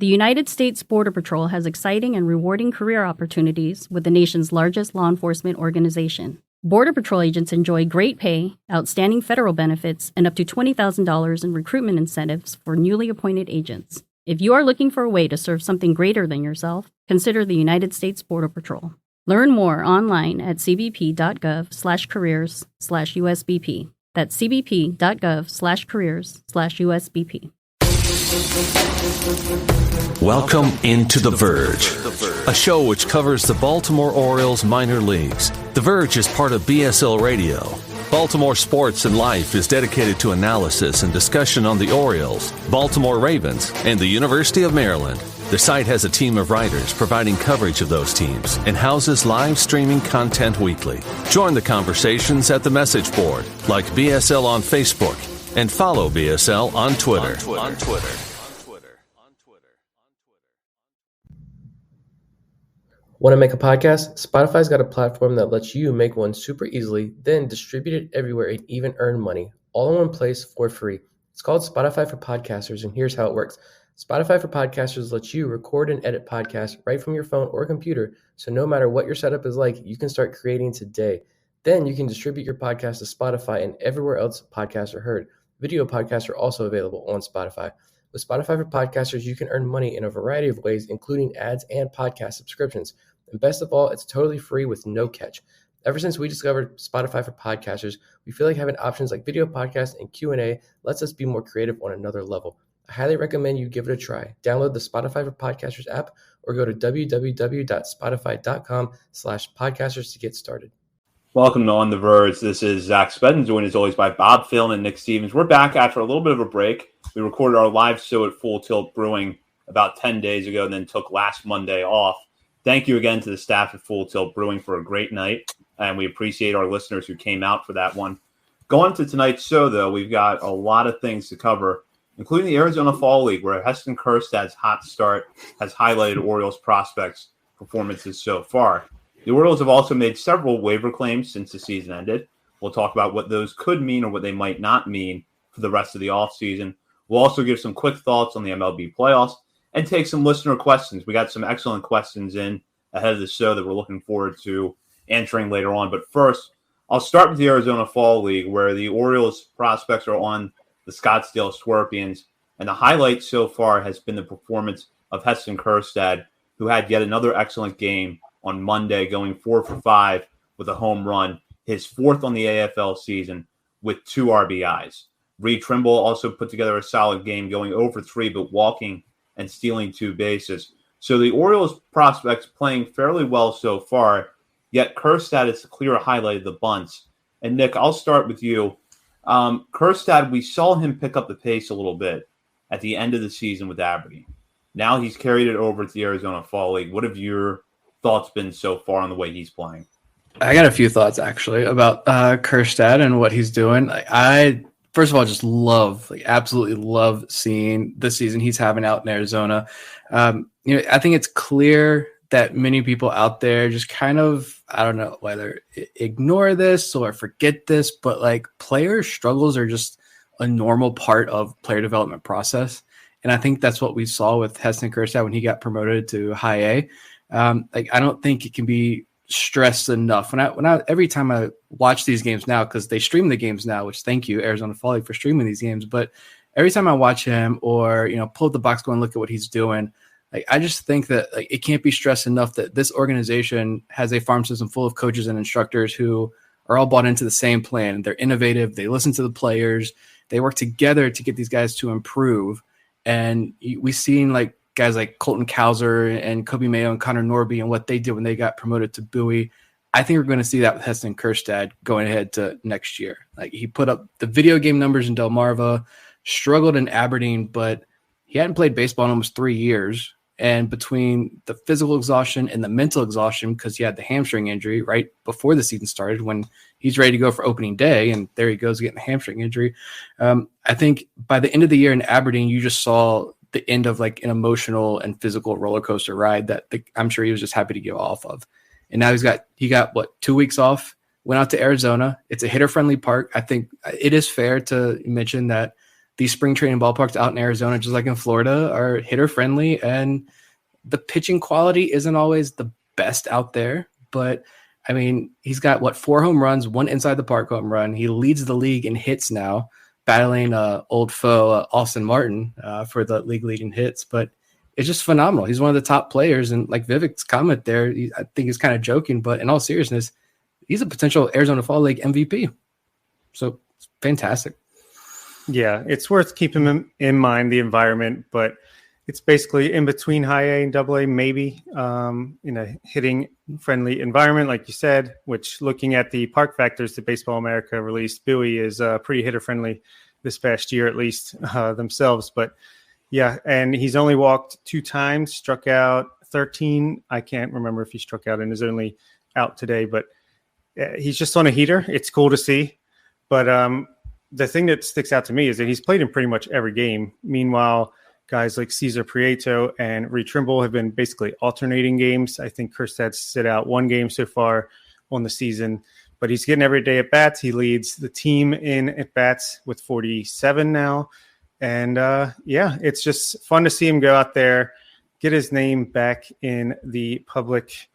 The United States Border Patrol has exciting and rewarding career opportunities with the nation's largest law enforcement organization. Border Patrol agents enjoy great pay, outstanding federal benefits, and up to $20,000 in recruitment incentives for newly appointed agents. If you are looking for a way to serve something greater than yourself, consider the United States Border Patrol. Learn more online at cbp.gov/careers/USBP. That's cbp.gov/careers/USBP. Welcome into The Verge, a show which covers the Baltimore Orioles minor leagues. The Verge is part of BSL Radio. Baltimore Sports and Life is dedicated to analysis and discussion on the Orioles, Baltimore Ravens, and the University of Maryland. The site has a team of writers providing coverage of those teams and houses live streaming content weekly. Join the conversations at the message board, like BSL on Facebook, and follow BSL on Twitter. Want to make a podcast? Spotify's got a platform that lets you make one super easily, then distribute it everywhere and even earn money, all in one place for free. It's called Spotify for Podcasters, and here's how it works. Spotify for Podcasters lets you record and edit podcasts right from your phone or computer, so no matter what your setup is like, you can start creating today. Then you can distribute your podcast to Spotify and everywhere else podcasts are heard. Video podcasts are also available on Spotify. With Spotify for Podcasters, you can earn money in a variety of ways, including ads and podcast subscriptions. And best of all, it's totally free with no catch. Ever since we discovered Spotify for Podcasters, we feel like having options like video podcasts and Q&A lets us be more creative on another level. I highly recommend you give it a try. Download the Spotify for Podcasters app or go to www.spotify.com/podcasters to get started. Welcome to On the Verge. This is Zach Spedden, joined as always by Bob Phil and Nick Stevens. We're back after a little bit of a break. We recorded our live show at Full Tilt Brewing about 10 days ago and then took last Monday off. Thank you again to the staff at Full Tilt Brewing for a great night, and we appreciate our listeners who came out for that one. Going to tonight's show, though, we've got a lot of things to cover, including the Arizona Fall League, where Heston Kjerstad's hot start has highlighted Orioles prospects' performances so far. The Orioles have also made several waiver claims since the season ended. We'll talk about what those could mean or what they might not mean for the rest of the offseason. We'll also give some quick thoughts on the MLB playoffs and take some listener questions. We got some excellent questions in ahead of the show that we're looking forward to answering later on. But first, I'll start with the Arizona Fall League, where the Orioles prospects are on the Scottsdale Scorpions. And the highlight so far has been the performance of Heston Kjerstad, who had yet another excellent game on Monday, going 4 for 5 with a home run, his fourth on the AFL season with 2 RBIs. Reed Trimble also put together a solid game, going 0 for 3, but walking and stealing 2 bases. So the Orioles prospects playing fairly well so far, yet Kjerstad is the clear highlight of the bunch. And Nick, I'll start with you. Kjerstad, we saw him pick up the pace a little bit at the end of the season with Aberdeen. Now he's carried it over to the Arizona Fall League. What have your thoughts been so far on the way he's playing? I got a few thoughts actually about Kjerstad and what he's doing. I first of all just absolutely love seeing the season he's having out in Arizona. I think it's clear that many people out there just kind of, I don't know whether ignore this or forget this, but like player struggles are just a normal part of player development process. And I think that's what we saw with Heston Kjerstad when he got promoted to high A. I don't think it can be stressed enough. Every time I watch these games now, because they stream the games now, which thank you Arizona Fall League for streaming these games. But every time I watch him or pull up the box, go and look at what he's doing, I just think that it can't be stressed enough that this organization has a farm system full of coaches and instructors who are all bought into the same plan. They're innovative. They listen to the players. They work together to get these guys to improve. And we've seen guys like Colton Cowser and Kobe Mayo and Connor Norby and what they did when they got promoted to Bowie. I think we're going to see that with Heston Kjerstad going ahead to next year. He put up the video game numbers in Delmarva, struggled in Aberdeen, but he hadn't played baseball in almost 3 years. And between the physical exhaustion and the mental exhaustion, because he had the hamstring injury right before the season started, when he's ready to go for opening day, and there he goes getting a hamstring injury. I think by the end of the year in Aberdeen, you just saw the end of an emotional and physical roller coaster ride that I'm sure he was just happy to get off of. And now he got 2 weeks off, went out to Arizona. It's a hitter friendly park. I think it is fair to mention that these spring training ballparks out in Arizona, just like in Florida, are hitter friendly, and the pitching quality isn't always the best out there. But I mean, he's got 4 home runs, 1 inside the park home run. He leads the league in hits now, battling old foe Austin Martin for the league leading hits. But it's just phenomenal. He's one of the top players, and like Vivek's comment there, I think he's kind of joking, but in all seriousness, he's a potential Arizona Fall League MVP. So it's fantastic. Yeah, it's worth keeping in mind the environment, but it's basically in between high A and double A, maybe in a hitting friendly environment, like you said, which looking at the park factors that Baseball America released, Bowie is pretty hitter friendly this past year, at least themselves. But yeah, and he's only walked 2 times, struck out 13. I can't remember if he struck out and is only out today, but he's just on a heater. It's cool to see. But the thing that sticks out to me is that he's played in pretty much every game. Meanwhile, guys like Cesar Prieto and Reed Trimble have been basically alternating games. I think Kjerstad's sit out 1 game so far on the season, but he's getting every day at bats. He leads the team in at bats with 47 now. And yeah, it's just fun to see him go out there, get his name back in the public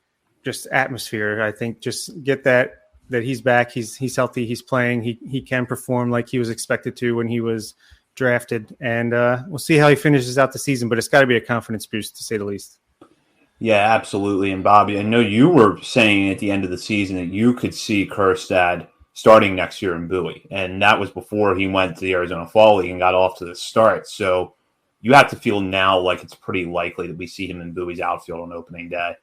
just atmosphere. I think just get that he's back, he's healthy, he's playing, he can perform like he was expected to when he was drafted, and we'll see how he finishes out the season, but it's got to be a confidence boost to say the least. Yeah, absolutely. And Bobby, I know you were saying at the end of the season that you could see Kjerstad starting next year in Bowie, and that was before he went to the Arizona Fall League and got off to the start. So you have to feel now like it's pretty likely that we see him in Bowie's outfield on opening day.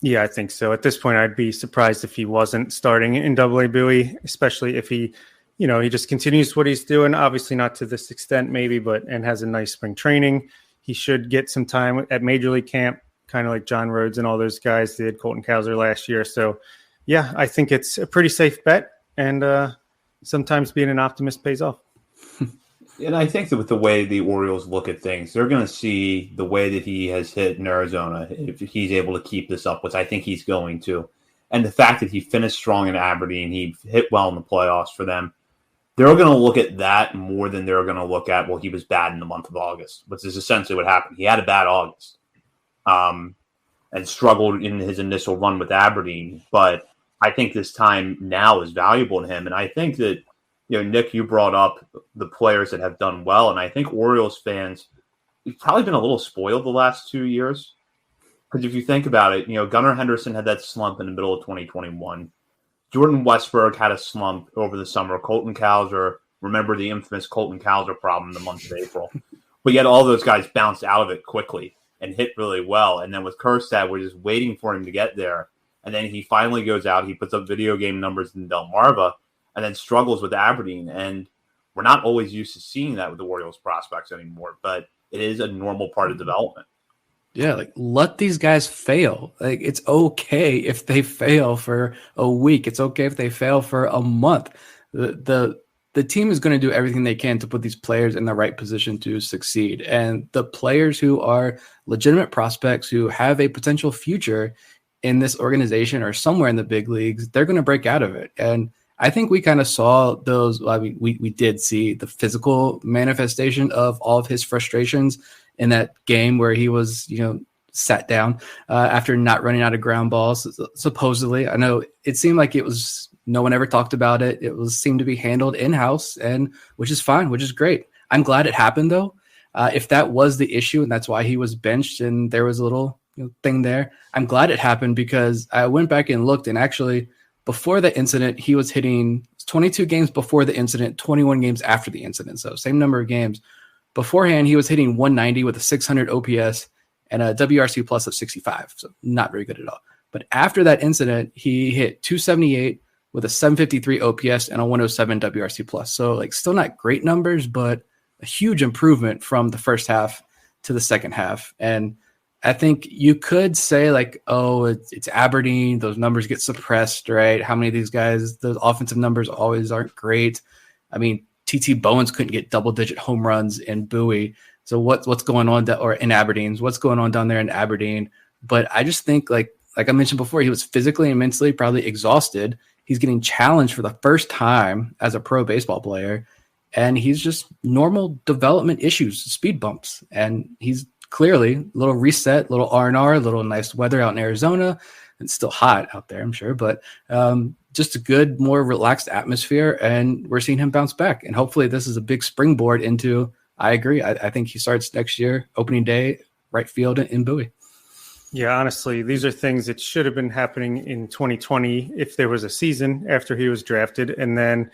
Yeah, I think so. At this point, I'd be surprised if he wasn't starting in Double-A Bowie, especially if he just continues what he's doing. Obviously not to this extent maybe, and has a nice spring training. He should get some time at Major League camp, kind of like John Rhodes and all those guys did, Colton Cowser last year. So, yeah, I think it's a pretty safe bet, and sometimes being an optimist pays off. And I think that with the way the Orioles look at things, they're going to see the way that he has hit in Arizona, if he's able to keep this up, which I think he's going to. And the fact that he finished strong in Aberdeen, he hit well in the playoffs for them. They're going to look at that more than they're going to look at, well, he was bad in the month of August, which is essentially what happened. He had a bad August and struggled in his initial run with Aberdeen. But I think this time now is valuable to him. And I think that, Nick, you brought up the players that have done well. And I think Orioles fans, we've probably been a little spoiled the last 2 years. Because if you think about it, Gunnar Henderson had that slump in the middle of 2021. Jordan Westberg had a slump over the summer. Colton Cowser, remember the infamous Colton Cowser problem in the month of April. But yet all those guys bounced out of it quickly and hit really well. And then with Kjerstad, we're just waiting for him to get there. And then he finally goes out. He puts up video game numbers in Delmarva and then struggles with Aberdeen. And we're not always used to seeing that with the Orioles prospects anymore. But it is a normal part of development. Yeah, let these guys fail. It's okay if they fail for a week. It's okay if they fail for a month. The team is going to do everything they can to put these players in the right position to succeed. And the players who are legitimate prospects who have a potential future in this organization or somewhere in the big leagues, they're going to break out of it. And I think we kind of saw those. I mean, we did see the physical manifestation of all of his frustrations in that game where he was, sat down after not running out of ground balls, supposedly. I know it seemed like it was, no one ever talked about it. It seemed to be handled in-house, and which is fine, which is great. I'm glad it happened, though. If that was the issue and that's why he was benched and there was a little thing there, I'm glad it happened because I went back and looked, and actually before the incident, he was hitting 22 games before the incident, 21 games after the incident. So same number of games. Beforehand, he was hitting 190 with a 600 OPS and a WRC plus of 65. So not very good at all. But after that incident, he hit 278 with a 753 OPS and a 107 WRC plus. So still not great numbers, but a huge improvement from the first half to the second half. And I think you could say it's Aberdeen. Those numbers get suppressed, right? How many of these guys, those offensive numbers always aren't great. I mean, TT Bowens couldn't get double-digit home runs in Bowie. So what's going on or in Aberdeen? What's going on down there in Aberdeen? But I just think, like I mentioned before, he was physically and mentally probably exhausted. He's getting challenged for the first time as a pro baseball player. and he's just normal development issues, speed bumps, and he's clearly a little reset, little R&R, a little nice weather out in Arizona. It's still hot out there, I'm sure, but just a good, more relaxed atmosphere, and we're seeing him bounce back. And hopefully this is a big springboard into, I agree, I think he starts next year, opening day, right field in Bowie. Yeah, honestly, these are things that should have been happening in 2020 if there was a season after he was drafted, and then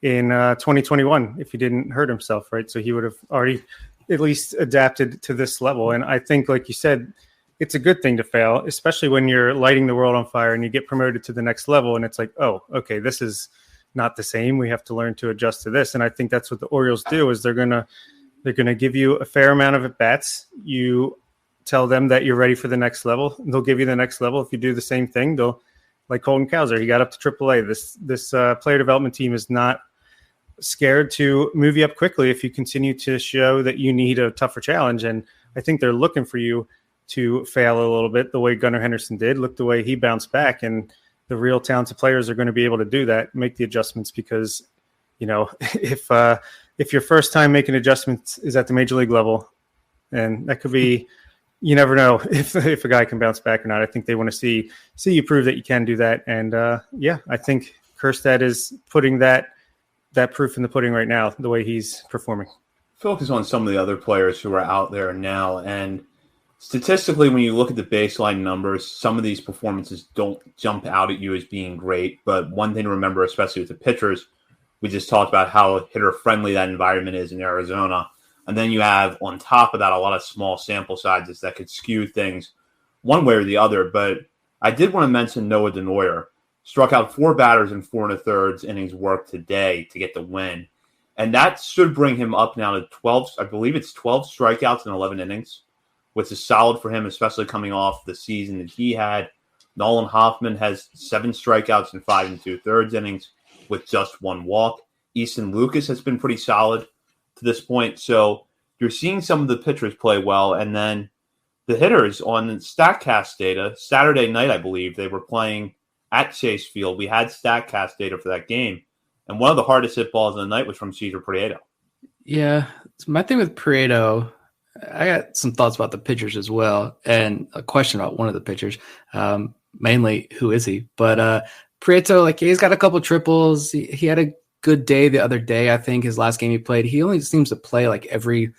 in 2021 if he didn't hurt himself, right? So he would have already at least adapted to this level. And I think, like you said, it's a good thing to fail, especially when you're lighting the world on fire and you get promoted to the next level. And it's like, oh, okay, this is not the same. We have to learn to adjust to this. And I think that's what the Orioles do, is they're gonna give you a fair amount of at-bats. You tell them that you're ready for the next level. They'll give you the next level. If you do the same thing, they'll, like Colton Cowser, he got up to AAA. This player development team is not scared to move you up quickly if you continue to show that you need a tougher challenge. And I think they're looking for you to fail a little bit the way Gunnar Henderson did. Look the way he bounced back, and the real talented players are going to be able to do that, make the adjustments, because, you know, if your first time making adjustments is at the major league level, and that could be, you never know if a guy can bounce back or not. I think they want to see you prove that you can do that. And yeah, I think Kjerstad is putting that proof in the pudding right now, the way he's performing. Focus on some of the other players who are out there now. And statistically, when you look at the baseline numbers, some of these performances don't jump out at you as being great. But one thing to remember, especially with the pitchers, we just talked about how hitter-friendly that environment is in Arizona. And then you have, on top of that, a lot of small sample sizes that could skew things one way or the other. But I did want to mention Noah Denoyer. Struck out 4 batters in 4 1/3 innings work today to get the win. And that should bring him up now to 12, I believe it's 12 strikeouts in 11 innings, which is solid for him, especially coming off the season that he had. Nolan Hoffman has 7 strikeouts in 5 2/3 innings with just 1 walk. Easton Lucas has been pretty solid to this point. So you're seeing some of the pitchers play well. And then the hitters on StatCast data, Saturday night, I believe, they were playing at Chase Field. We had StatCast data for that game. And one of the hardest hit balls of the night was from Cesar Prieto. Yeah. So my thing with Prieto, I got some thoughts about the pitchers as well, and a question about one of the pitchers, mainly who is he? But Prieto, like, he's got a couple triples. He had a good day the other day. I think his last game he played, he only seems to play like every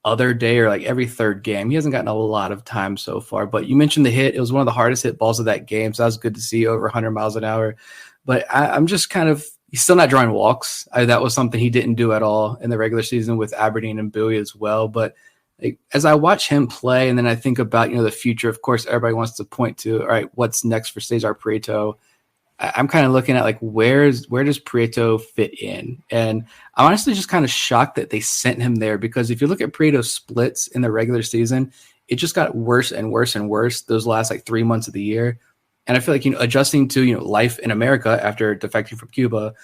other day or like every third game. He hasn't gotten a lot of time so far, but you mentioned the hit. It was one of the hardest hit balls of that game. So that was good to see, over 100 miles an hour. But I'm just kind of, he's still not drawing walks. That was something he didn't do at all in the regular season with Aberdeen and Bowie as well. But like, as I watch him play, and then I think about, the future, of course, everybody wants to point to, all right, what's next for Cesar Prieto? I'm kind of looking at like, where does Prieto fit in? And I'm honestly just kind of shocked that they sent him there, because if you look at Prieto's splits in the regular season, it just got worse and worse and worse those last like 3 months of the year. And I feel like, adjusting to, life in America after defecting from Cuba,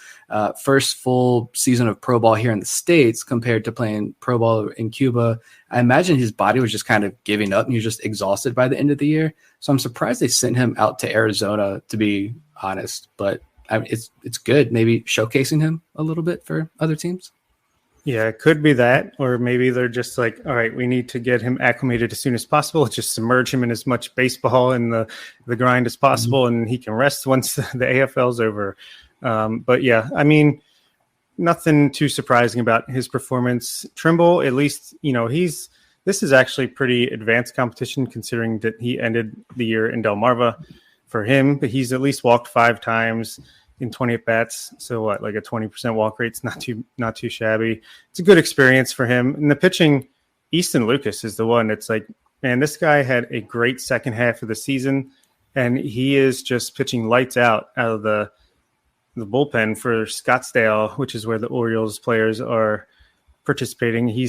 first full season of pro ball here in the States compared to playing pro ball in Cuba, I imagine his body was just kind of giving up and he was just exhausted by the end of the year. So I'm surprised they sent him out to Arizona, to be honest, but it's good. Maybe showcasing him a little bit for other teams. Yeah, it could be that, or maybe they're just like, all right, we need to get him acclimated as soon as possible. Just submerge him in as much baseball and the grind as possible, and he can rest once the AFL's over. But yeah, I mean, nothing too surprising about his performance. Trimble, at least, this is actually pretty advanced competition, considering that he ended the year in Delmarva. For him, but he's at least walked 5 times in 20 at bats. So what, like a 20% walk rate? It's not too shabby. It's a good experience for him. And the pitching, Easton Lucas is the one. It's like, man, this guy had a great second half of the season, and he is just pitching lights out of the bullpen for Scottsdale, which is where the Orioles players are participating. He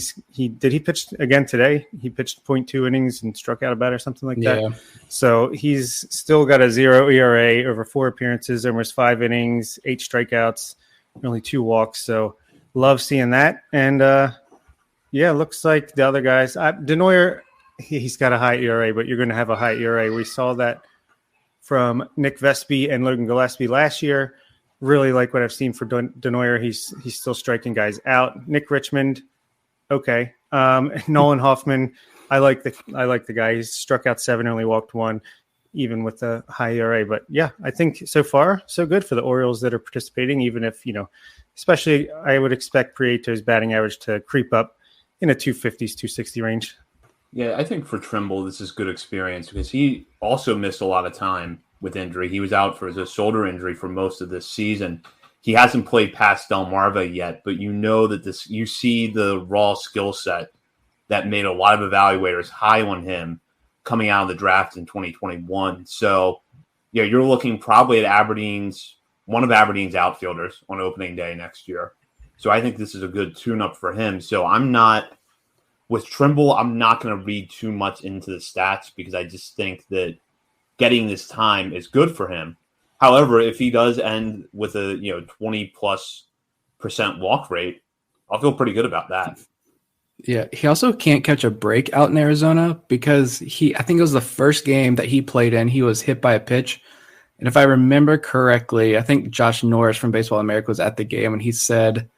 pitched again today. He pitched 0.2 innings and struck out a bat or something like that. So he's still got a 0 ERA over 4 appearances, almost 5 innings, 8 strikeouts, only 2 walks. So love seeing that. And yeah, looks like the other guys, Denoyer, he's got a high ERA, but you're going to have a high ERA. We saw that from Nick Vespi and Logan Gillespie last year. Really like what I've seen for Denoyer. He's still striking guys out. Nick Richmond, okay. Nolan Hoffman, I like the guy. He's struck out 7, only walked 1, even with the high ERA. But yeah, I think so far so good for the Orioles that are participating. Even if especially I would expect Prieto's batting average to creep up in a 250s, 260 range. Yeah, I think for Trimble this is good experience because he also missed a lot of time with injury. He was out for his shoulder injury for most of this season. He hasn't played past Delmarva yet, but that you see the raw skill set that made a lot of evaluators high on him coming out of the draft in 2021. So, yeah, you're looking probably at one of Aberdeen's outfielders on opening day next year. So I think this is a good tune-up for him. So with Trimble, I'm not going to read too much into the stats because I just think that getting this time is good for him. However, if he does end with a 20+% walk rate, I'll feel pretty good about that. Yeah, he also can't catch a break out in Arizona because I think it was the first game that he played in, he was hit by a pitch. And if I remember correctly, I think Josh Norris from Baseball America was at the game and he said,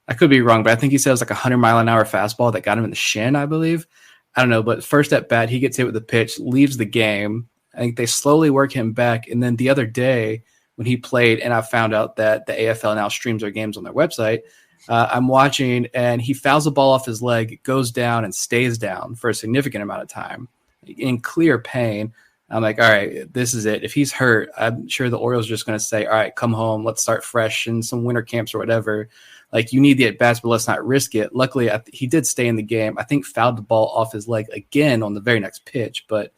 I could be wrong, but I think he said it was like 100-mile-an-hour fastball that got him in the shin, I believe. I don't know, but first at bat, he gets hit with a pitch, leaves the game. I think they slowly work him back. And then the other day when he played, and I found out that the AFL now streams their games on their website, I'm watching, and he fouls the ball off his leg, goes down, and stays down for a significant amount of time in clear pain. I'm like, all right, this is it. If he's hurt, I'm sure the Orioles are just going to say, all right, come home. Let's start fresh in some winter camps or whatever. Like, you need the at-bats, but let's not risk it. Luckily, he did stay in the game. I think fouled the ball off his leg again on the very next pitch, but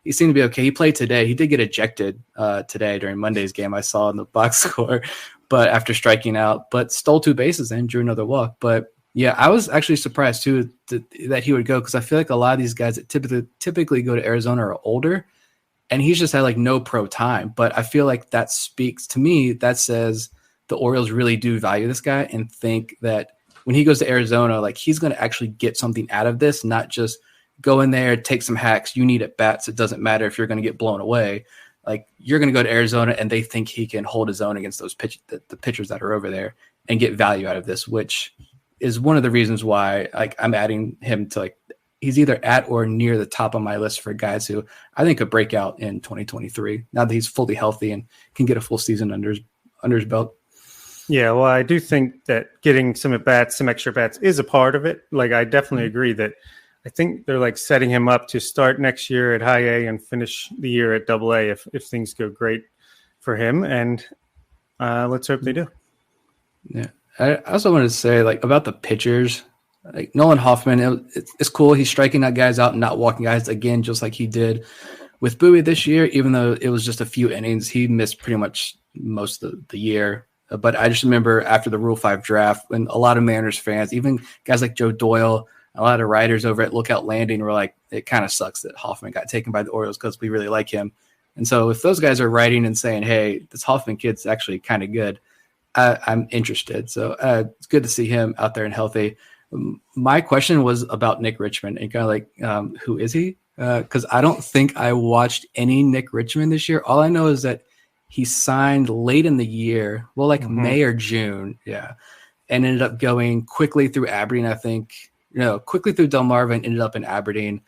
he seemed to be okay. He played today. He did get ejected today during Monday's game. I saw in the box score, but after striking out, but stole 2 bases and drew another walk. But yeah, I was actually surprised too that he would go because I feel like a lot of these guys that typically go to Arizona are older, and he's just had like no pro time. But I feel like that speaks to me. That says the Orioles really do value this guy and think that when he goes to Arizona, like he's going to actually get something out of this, not just go in there, take some hacks. You need at bats. It doesn't matter if you're going to get blown away. Like, you're going to go to Arizona and they think he can hold his own against those the pitchers that are over there and get value out of this, which is one of the reasons why I'm adding him to he's either at or near the top of my list for guys who I think could break out in 2023 now that he's fully healthy and can get a full season under his belt. Yeah, well, I do think that getting some at bats, some extra bats is a part of it. Like, I definitely agree that I think they're setting him up to start next year at high A and finish the year at double A if things go great for him. And let's hope they do. Yeah. I also wanted to say about the pitchers, Nolan Hoffman, it's cool. He's striking out guys out and not walking guys again, just like he did with Bowie this year, even though it was just a few innings. He missed pretty much most of the year. But I just remember after the Rule 5 draft, when a lot of Mariners fans, even guys like Joe Doyle, a lot of writers over at Lookout Landing were like, it kind of sucks that Hoffman got taken by the Orioles because we really like him. And so if those guys are writing and saying, hey, this Hoffman kid's actually kind of good, I'm interested. So it's good to see him out there and healthy. My question was about Nick Richmond and kind of who is he? Because I don't think I watched any Nick Richmond this year. All I know is that he signed late in the year, May or June, yeah, and ended up going quickly through Aberdeen, I think. Quickly through Delmarva and ended up in Aberdeen.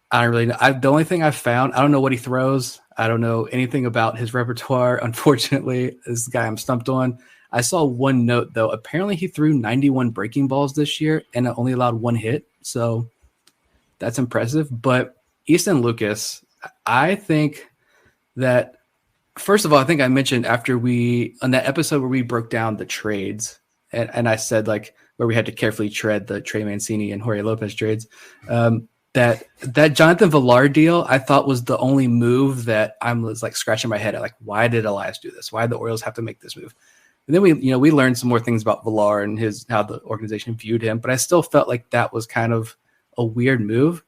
I don't really know. The only thing I found, I don't know what he throws. I don't know anything about his repertoire. Unfortunately, this guy I'm stumped on. I saw one note, though. Apparently, he threw 91 breaking balls this year and only allowed 1 hit. So that's impressive. But Easton Lucas, I think that, first of all, I think I mentioned on that episode where we broke down the trades, and I said, where we had to carefully tread the Trey Mancini and Jorge Lopez trades, that Jonathan Villar deal, I thought was the only move that I was scratching my head at, why did Elias do this? Why did the Orioles have to make this move? And then we learned some more things about Villar and how the organization viewed him, but I still felt like that was kind of a weird move.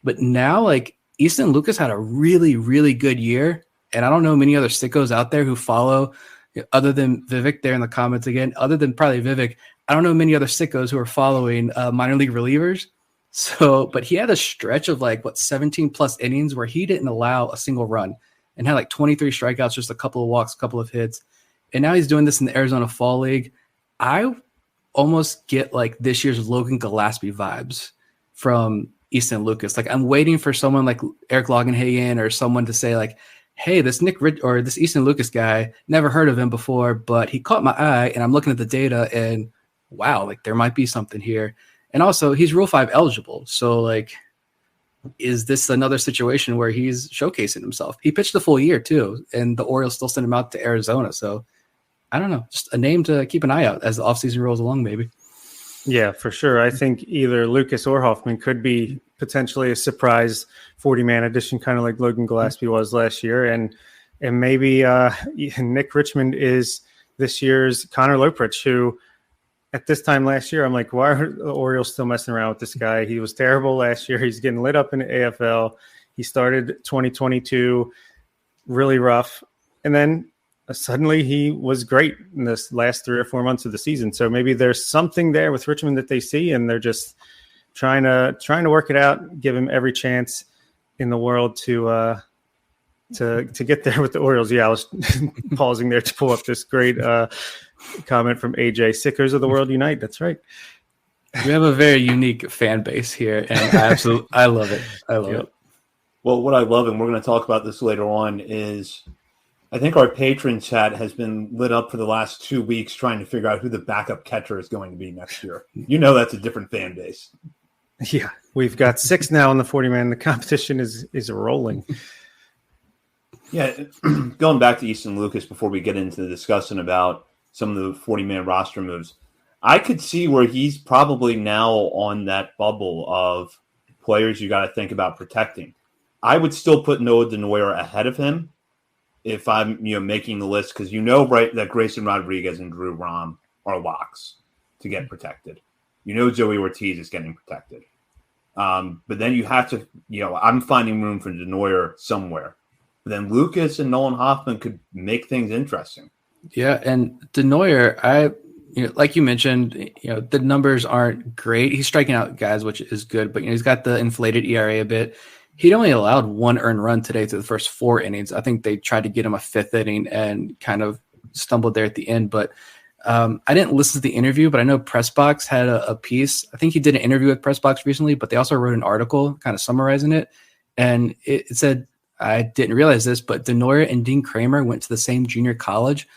But now, Easton Lucas had a really, really good year, and I don't know many other sickos out there who follow, other than Vivek there in the comments again, other than probably Vivek, I don't know many other sickos who are following minor league relievers. So, but he had a stretch of 17 plus innings where he didn't allow a single run and had 23 strikeouts, just a couple of walks, a couple of hits. And now he's doing this in the Arizona Fall League. I almost get like this year's Logan Gillespie vibes from Easton Lucas. Like I'm waiting for someone like Eric Longenhagen or someone to say like, hey, this this Easton Lucas guy, never heard of him before, but he caught my eye and I'm looking at the data and wow, like there might be something here. And also he's Rule 5 eligible. So like, is this another situation where he's showcasing himself? He pitched the full year too, and the Orioles still sent him out to Arizona. So I don't know, just a name to keep an eye out as the offseason rolls along, maybe. Yeah, for sure. I think either Lucas or Hoffman could be potentially a surprise 40-man addition, kind of like Logan Gillespie was last year. And maybe Nick Richmond is this year's Connor Loprich, who at this time last year, I'm like, why are the Orioles still messing around with this guy? He was terrible last year. He's getting lit up in the AFL. He started 2022 really rough. And then suddenly he was great in this last 3 or 4 months of the season. So maybe there's something there with Richmond that they see, and they're just trying to work it out, give him every chance in the world to get there with the Orioles. Yeah, I was pausing there to pull up this great comment from AJ. Sickers of the world unite. That's right. We have a very unique fan base here, and I love it. I love it. Well, what I love, and we're going to talk about this later on, is I think our patron chat has been lit up for the last 2 weeks trying to figure out who the backup catcher is going to be next year. You know that's a different fan base. Yeah, we've got 6 now in the 40-man. The competition is rolling. Yeah, going back to Easton Lucas before we get into the discussion about some of the 40-man roster moves, I could see where he's probably now on that bubble of players you got to think about protecting. I would still put Noah Denoyer ahead of him if I'm making the list, because right that Grayson Rodriguez and Drew Rom are locks to get protected. Joey Ortiz is getting protected. But then you have to, I'm finding room for Denoyer somewhere. But then Lucas and Nolan Hoffman could make things interesting. Yeah, and Denoyer, like you mentioned, the numbers aren't great. He's striking out guys, which is good, but he's got the inflated ERA a bit. He'd only allowed 1 earned run today through the first 4 innings. I think they tried to get him a 5th inning and kind of stumbled there at the end. But I didn't listen to the interview, but I know PressBox had a piece. I think he did an interview with PressBox recently, but they also wrote an article kind of summarizing it. And it said, I didn't realize this, but Denoyer and Dean Kramer went to the same junior college,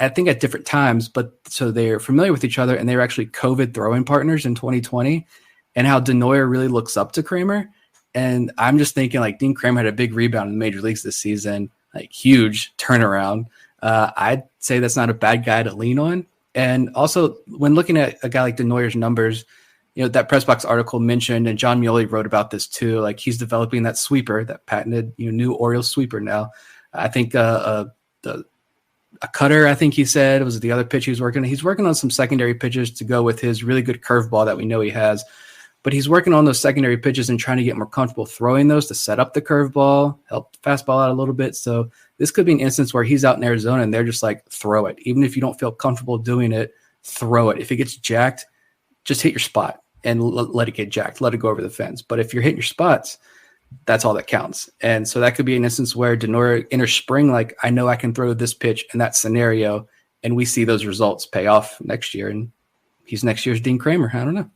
I think at different times, but so they're familiar with each other, and they were actually COVID throwing partners in 2020, and how Denoyer really looks up to Kramer. And I'm just thinking, like, Dean Kramer had a big rebound in the major leagues this season, like huge turnaround. I'd say that's not a bad guy to lean on. And also, when looking at a guy like Denoyer's numbers, that PressBox article mentioned, and John Muley wrote about this too, like he's developing that sweeper, that patented new Orioles sweeper now. I think a cutter, I think he said, was the other pitch he was working on. He's working on some secondary pitches to go with his really good curveball that we know he has. But he's working on those secondary pitches and trying to get more comfortable throwing those to set up the curveball, help the fastball out a little bit. So this could be an instance where he's out in Arizona and they're just like, throw it. Even if you don't feel comfortable doing it, throw it. If it gets jacked, just hit your spot and let it get jacked. Let it go over the fence. But if you're hitting your spots, that's all that counts. And so that could be an instance where Denoyer enters spring, like, I know I can throw this pitch in that scenario, and we see those results pay off next year. And he's next year's Dean Kramer. I don't know.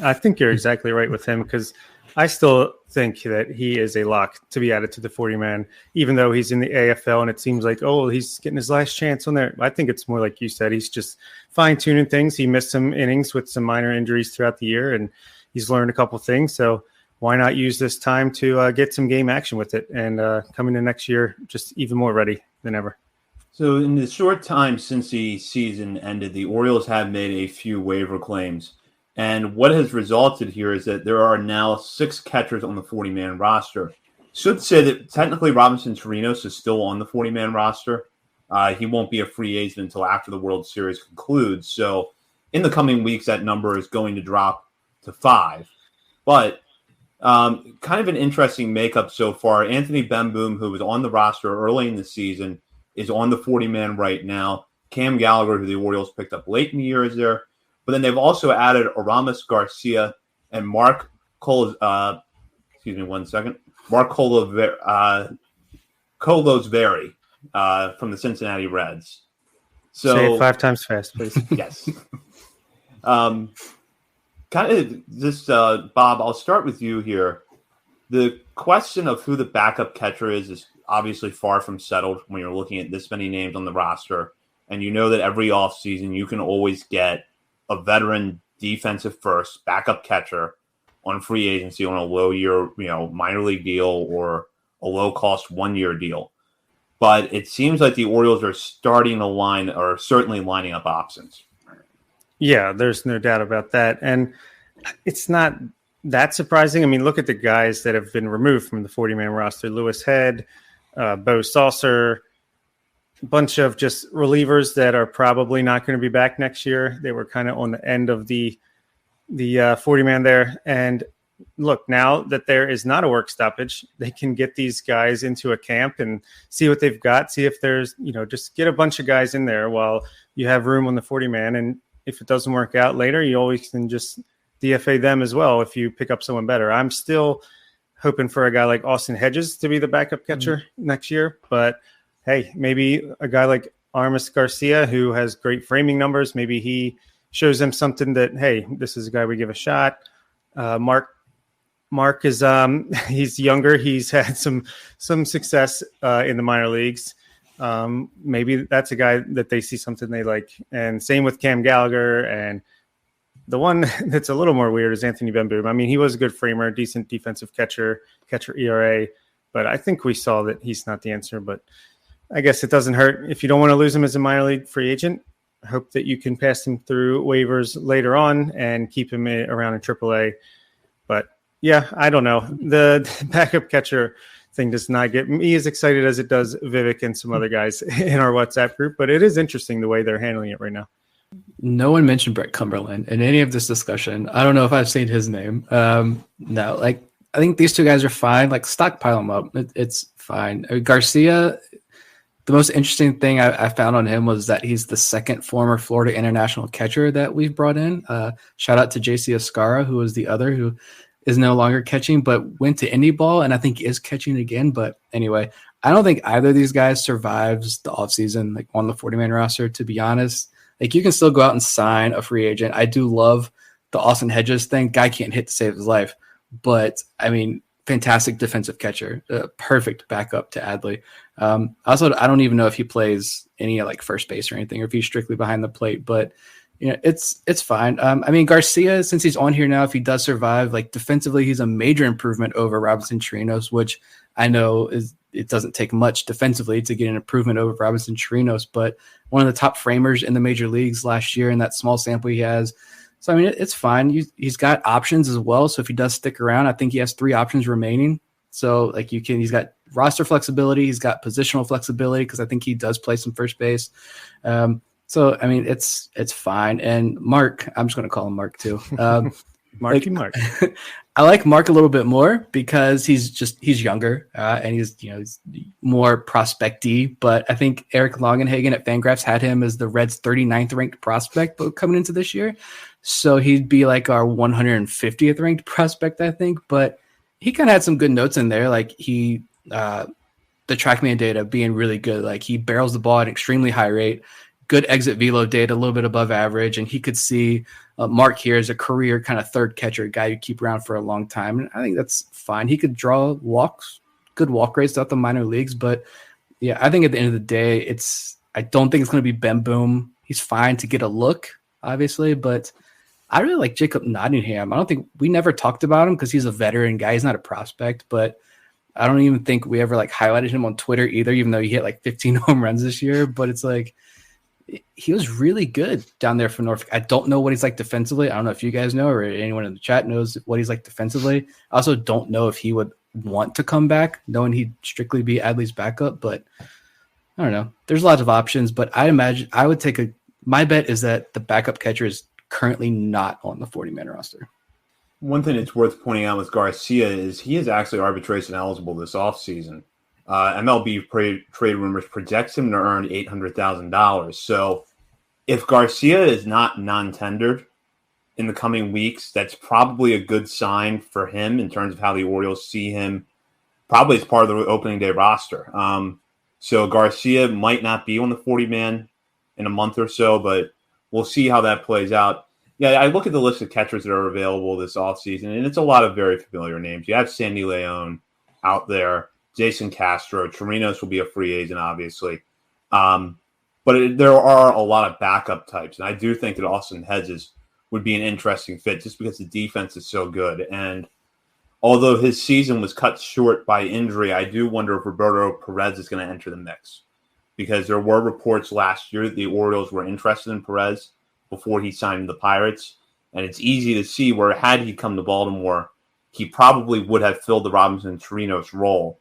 I think you're exactly right with him, because I still think that he is a lock to be added to the 40-man, even though he's in the AFL and it seems like, oh, he's getting his last chance on there. I think it's more like you said, he's just fine-tuning things. He missed some innings with some minor injuries throughout the year, and he's learned a couple things. So why not use this time to get some game action with it and come into next year just even more ready than ever? So in the short time since the season ended, the Orioles have made a few waiver claims. And what has resulted here is that there are now 6 catchers on the 40-man roster. Should say that technically Robinson Chirinos is still on the 40-man roster. He won't be a free agent until after the World Series concludes. So in the coming weeks, that number is going to drop to 5. But kind of an interesting makeup so far. Anthony Bemboom, who was on the roster early in the season, is on the 40-man right now. Cam Gallagher, who the Orioles picked up late in the year, is there. But then they've also added Aramis Garcia and Mark Colosveri from the Cincinnati Reds. So say it 5 times fast, please. Yes. Kind of this, Bob, I'll start with you here. The question of who the backup catcher is obviously far from settled when you're looking at this many names on the roster. And you know that every offseason you can always get a veteran defensive first backup catcher on free agency on a low year, minor league deal or a low cost 1 year deal. But it seems like the Orioles are certainly lining up options. Yeah, there's no doubt about that. And it's not that surprising. I mean, look at the guys that have been removed from the 40-man roster. Lewis Head, Bo Saucer, a bunch of just relievers that are probably not going to be back next year. They were kind of on the end of the 40-man there. And look, now that there is not a work stoppage, they can get these guys into a camp and see what they've got, see if there's, just get a bunch of guys in there while you have room on the 40-man. And if it doesn't work out later, you always can just DFA them as well if you pick up someone better. I'm still hoping for a guy like Austin Hedges to be the backup catcher next year. But, hey, maybe a guy like Aramis Garcia, who has great framing numbers, maybe he shows them something that, hey, this is a guy we give a shot. Mark is he's younger. He's had some success in the minor leagues. Maybe that's a guy that they see something they like. And same with Cam Gallagher. And the one that's a little more weird is Anthony Benboom. I mean, he was a good framer, decent defensive catcher ERA. But I think we saw that he's not the answer. But I guess it doesn't hurt. If you don't want to lose him as a minor league free agent, I hope that you can pass him through waivers later on and keep him around in AAA. But yeah, I don't know. The backup catcher thing does not get me as excited as it does Vivek and some other guys in our WhatsApp group, but it is interesting the way they're handling it right now. No one mentioned Brett Cumberland in any of this discussion. I don't know if I've seen his name. No, I think these two guys are fine. Stockpile them up. It's fine. Garcia, the most interesting thing I found on him was that he's the second former Florida international catcher that we've brought in. Shout out to JC Escara, who was the other who is no longer catching, but went to indie ball and I think is catching again. But anyway, I don't think either of these guys survives the offseason, on the 40-man roster, to be honest. You can still go out and sign a free agent. I do love the Austin Hedges thing. Guy can't hit to save his life, but I mean, fantastic defensive catcher, perfect backup to Adley. Also, I don't even know if he plays any first base or anything, or if he's strictly behind the plate, but it's fine. I mean, Garcia, since he's on here now, if he does survive, defensively, he's a major improvement over Robinson Chirinos, which I know it doesn't take much defensively to get an improvement over Robinson Chirinos, but one of the top framers in the major leagues last year in that small sample he has. So, I mean, it's fine. He's got options as well. So if he does stick around, I think he has 3 options remaining. So he's got roster flexibility. He's got positional flexibility because I think he does play some first base. So, I mean, it's fine. And Mark, I'm just going to call him Mark too. Mark. I like Mark a little bit more because he's younger and he's more prospect-y. But I think Eric Longenhagen at Fangraphs had him as the Reds' 39th ranked prospect coming into this year. So he'd be our 150th ranked prospect, I think. But he kind of had some good notes in there. The TrackMan data being really good. He barrels the ball at an extremely high rate. Good exit velo data, a little bit above average, and he could see Mark here as a career kind of third catcher, guy you keep around for a long time, and I think that's fine. He could draw walks, good walk rates throughout the minor leagues, but yeah, I think at the end of the day, I don't think it's going to be Ben Boom. He's fine to get a look, obviously, but I really like Jacob Nottingham. I don't think we never talked about him because he's a veteran guy. He's not a prospect, but I don't even think we ever highlighted him on Twitter either, even though he hit 15 home runs this year, but it's he was really good down there for Norfolk. I don't know what he's like defensively. I don't know if you guys know or anyone in the chat knows what he's like defensively. I also don't know if he would want to come back, knowing he'd strictly be Adley's backup. But I don't know. There's lots of options, but I imagine I would my bet is that the backup catcher is currently not on the 40-man roster. One thing that's worth pointing out with Garcia is he is actually arbitration eligible this offseason. MLB trade rumors projects him to earn $800,000. So if Garcia is not non-tendered in the coming weeks, that's probably a good sign for him in terms of how the Orioles see him, probably as part of the opening day roster. So Garcia might not be on the 40-man in a month or so, but we'll see how that plays out. Yeah, I look at the list of catchers that are available this offseason, and it's a lot of very familiar names. You have Sandy Leon out there, Jason Castro, Chirinos will be a free agent, obviously. There are a lot of backup types, and I do think that Austin Hedges would be an interesting fit just because the defense is so good. And although his season was cut short by injury, I do wonder if Roberto Perez is going to enter the mix, because there were reports last year that the Orioles were interested in Perez before he signed the Pirates. And it's easy to see where had he come to Baltimore, he probably would have filled the Robinson Chirinos role.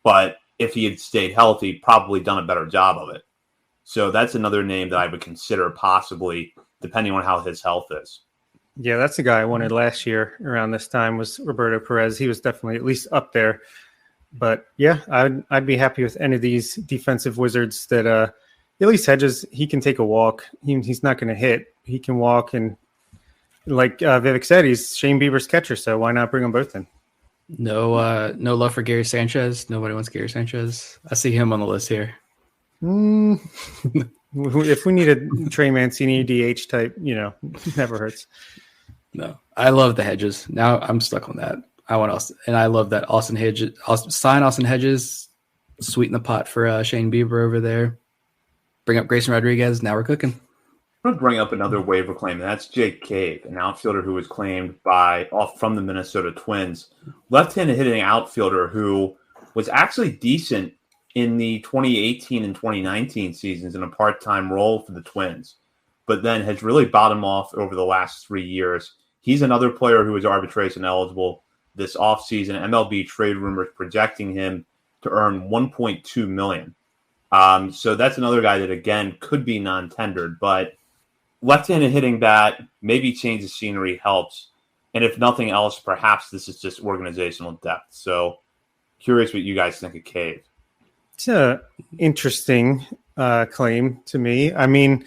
But if he had stayed healthy, probably done a better job of it. So that's another name that I would consider possibly, depending on how his health is. Yeah, that's the guy I wanted last year around this time was Roberto Perez. He was definitely at least up there. But yeah, I'd be happy with any of these defensive wizards that at least Hedges, he can take a walk. He's not going to hit. He can walk, and like Vivek said, he's Shane Bieber's catcher, so why not bring them both in? No love for Gary Sanchez. Nobody wants Gary Sanchez. I see him on the list here. If we need a Trey Mancini DH type, never hurts. No, I love the Hedges. Now I'm stuck on that. I want Austin, and I love that Austin Hedges. Sign Austin Hedges, sweeten the pot for Shane Bieber over there. Bring up Grayson Rodriguez. Now we're cooking. I'm going to bring up another waiver claim, and that's Jake Cave, an outfielder who was claimed from the Minnesota Twins. Left-handed hitting outfielder who was actually decent in the 2018 and 2019 seasons in a part-time role for the Twins, but then has really bottomed off over the last 3 years. He's another player who is arbitration eligible this offseason. MLB trade rumors projecting him to earn $1.2 million. So that's another guy that, again, could be non-tendered, but left-handed hitting bat, maybe change the scenery helps. And if nothing else, perhaps this is just organizational depth. So curious what you guys think of Cave. It's an interesting claim to me. I mean,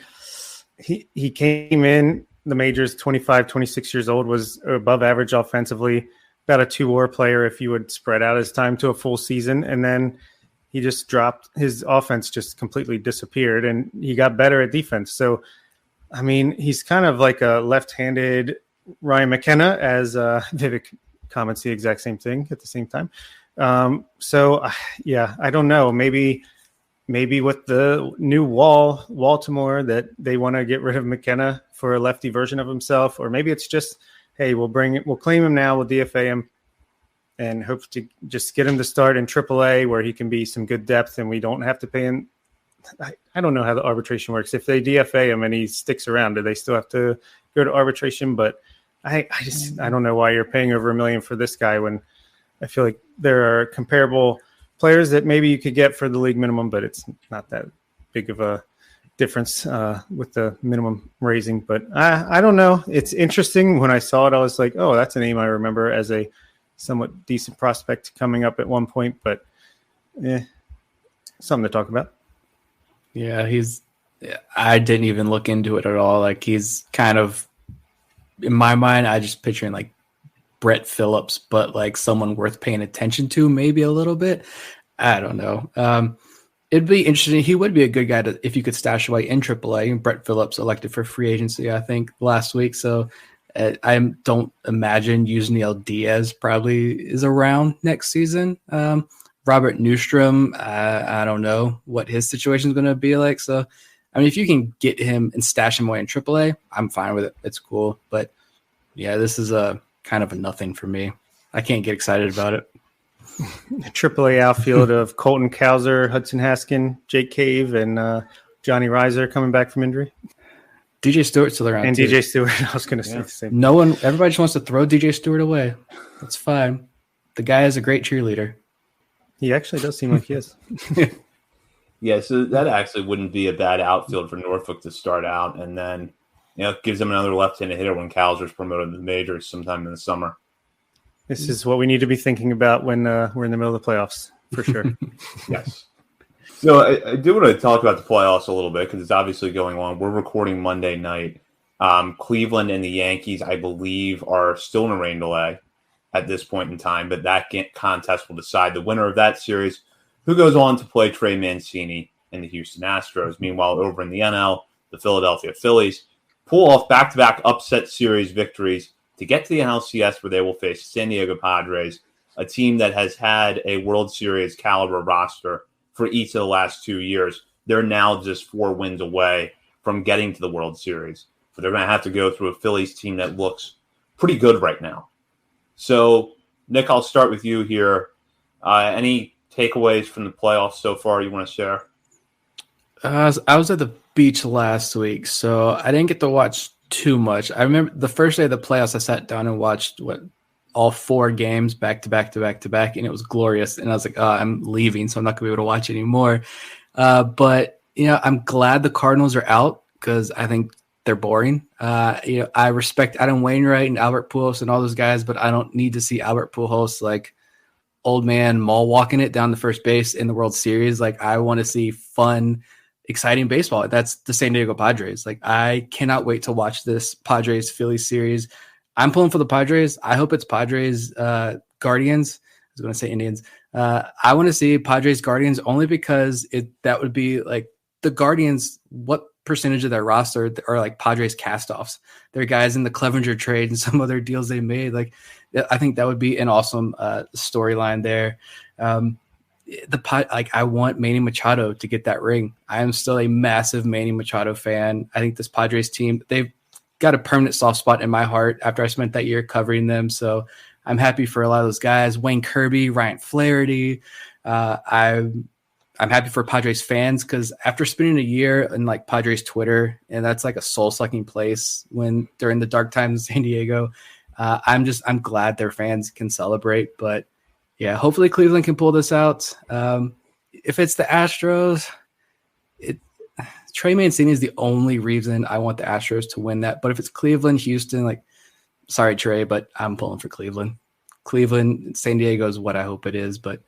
he came in the majors 25, 26 years old, was above average offensively, about a 2-WAR player if you would spread out his time to a full season. And then he just dropped. His offense just completely disappeared, and he got better at defense. So, I mean, he's kind of like a left-handed Ryan McKenna, as Vivek comments the exact same thing at the same time. I don't know. Maybe with the new Baltimore, that they want to get rid of McKenna for a lefty version of himself, or maybe it's just, hey, we'll claim him now, we'll DFA him, and hope to just get him to start in AAA where he can be some good depth, and we don't have to pay him. I don't know how the arbitration works. If they DFA him and he sticks around, do they still have to go to arbitration? But I don't know why you're paying over $1 million for this guy when I feel like there are comparable players that maybe you could get for the league minimum, but it's not that big of a difference with the minimum raising. But I don't know. It's interesting. When I saw it, I was like, oh, that's a name I remember as a somewhat decent prospect coming up at one point, but something to talk about. Yeah, I didn't even look into it at all. Like, he's kind of, in my mind, I just picturing like Brett Phillips, but like someone worth paying attention to maybe a little bit. I don't know. It'd be interesting. He would be a good guy if you could stash away in AAA. Brett Phillips elected for free agency, I think, last week. So I don't imagine Yusniel Diaz probably is around next season. Robert Newstrom, I don't know what his situation is going to be like. So, I mean, if you can get him and stash him away in AAA, I'm fine with it. It's cool. But, yeah, this is a kind of a nothing for me. I can't get excited about it. AAA outfield of Colton Cowser, Hudson Haskin, Jake Cave, and Johnny Reiser coming back from injury. DJ Stewart's still around, and too. DJ Stewart, I was going to say the same. Everybody just wants to throw DJ Stewart away. That's fine. The guy is a great cheerleader. He actually does seem like he is. Yeah, so that actually wouldn't be a bad outfield for Norfolk to start out, and then gives them another left-handed hitter when Cowser's promoted to the majors sometime in the summer. This is what we need to be thinking about when we're in the middle of the playoffs, for sure. Yes. So I do want to talk about the playoffs a little bit because it's obviously going on. We're recording Monday night. Cleveland and the Yankees, I believe, are still in a rain delay at this point in time, but that contest will decide the winner of that series, who goes on to play Trey Mancini and the Houston Astros. Meanwhile, over in the NL, the Philadelphia Phillies pull off back-to-back upset series victories to get to the NLCS, where they will face San Diego Padres, a team that has had a World Series caliber roster for each of the last 2 years. They're now just 4 wins away from getting to the World Series, but they're going to have to go through a Phillies team that looks pretty good right now. So, Nick, I'll start with you here. Any takeaways from the playoffs so far you want to share? I was at the beach last week, so I didn't get to watch too much. I remember the first day of the playoffs, I sat down and watched all 4 games back to back to back to back, and it was glorious. And I was like, I'm leaving, so I'm not going to be able to watch anymore. But I'm glad the Cardinals are out because I think they're boring. I respect Adam Wainwright and Albert Pujols and all those guys, but I don't need to see Albert Pujols like old man mall walking it down the first base in the World Series. Like, I want to see fun, exciting baseball. That's the San Diego Padres. Like, I cannot wait to watch this Padres Phillies series. I'm pulling for the Padres. I hope it's Padres Guardians. I was going to say Indians. I want to see Padres Guardians only because that would be like the Guardians. What percentage of their roster are like Padres castoffs? They're guys in the Clevenger trade and some other deals they made. Like, I think that would be an awesome storyline there. I want Manny Machado to get that ring. I am still a massive Manny Machado fan. I think this Padres team, they've got a permanent soft spot in my heart after I spent that year covering them. So I'm happy for a lot of those guys. Wayne Kirby, Ryan Flaherty. I'm happy for Padres fans because after spending a year in like Padres Twitter, and that's like a soul-sucking place when during the dark times in San Diego, I'm glad their fans can celebrate. But yeah, hopefully Cleveland can pull this out. If it's the Astros, Trey Mancini is the only reason I want the Astros to win that. But if it's Cleveland, Houston, like, sorry, Trey, but I'm pulling for Cleveland. Cleveland, San Diego is what I hope it is. But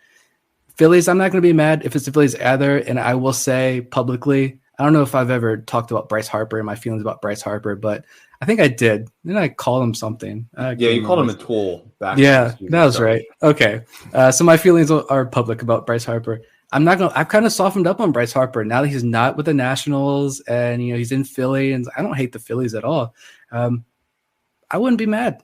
Phillies, I'm not going to be mad if it's the Phillies either. And I will say publicly, I don't know if I've ever talked about Bryce Harper and my feelings about Bryce Harper, but I think I did. Then I called him something. You called him a tool back. Yeah, that was right. Okay. So my feelings are public about Bryce Harper. I've kind of softened up on Bryce Harper now that he's not with the Nationals and, he's in Philly, and I don't hate the Phillies at all. I wouldn't be mad.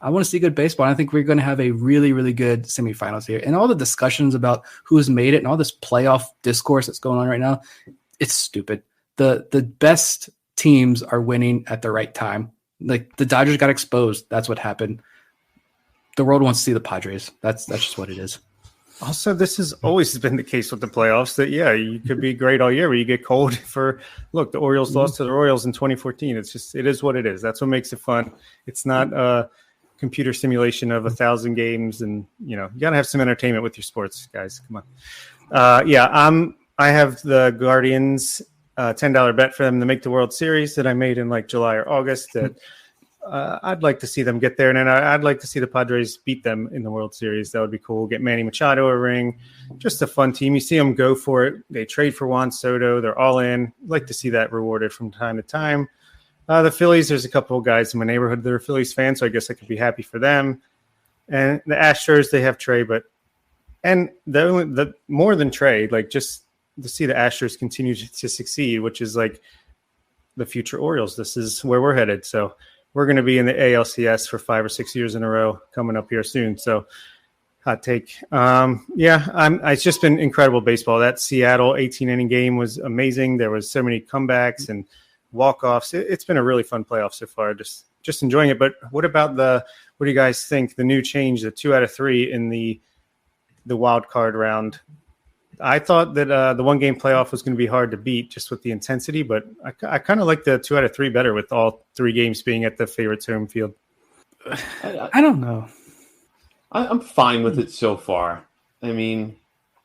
I want to see good baseball. And I think we're going to have a really, really good semifinals here. And all the discussions about who's made it and all this playoff discourse that's going on right now, it's stupid. The best teams are winning at the right time. Like, the Dodgers got exposed. That's what happened. The world wants to see the Padres. That's just what it is. Also, this has always been the case with the playoffs that, you could be great all year, but you get cold the Orioles lost to the Royals in 2014. It is what it is. That's what makes it fun. It's not a computer simulation of 1,000 games, and, you got to have some entertainment with your sports, guys. Come on. I have the Guardians, $10 bet for them to make the World Series that I made in like July or August. That I'd like to see them get there, and then I'd like to see the Padres beat them in the World Series. That would be cool. Get Manny Machado a ring. Just a fun team. You see them go for it. They trade for Juan Soto. They're all in. I'd like to see that rewarded from time to time. The Phillies, there's a couple of guys in my neighborhood that are Phillies fans, so I guess I could be happy for them. And the Astros, they have Trey, and the more than Trey, like, just to see the Astros continue to succeed, which is like the future Orioles. This is where we're headed. So we're going to be in the ALCS for 5 or 6 years in a row coming up here soon. So hot take. It's just been incredible baseball. That Seattle 18-inning game was amazing. There was so many comebacks and walk-offs. It's been a really fun playoff so far. Just enjoying it. But what do you guys think? The new change, the 2 out of 3 in the wild card round. I thought that the 1-game playoff was going to be hard to beat just with the intensity, but I kind of like the 2 out of 3 better with all 3 games being at the favorite's home field. I don't know. I'm fine with it so far. I mean,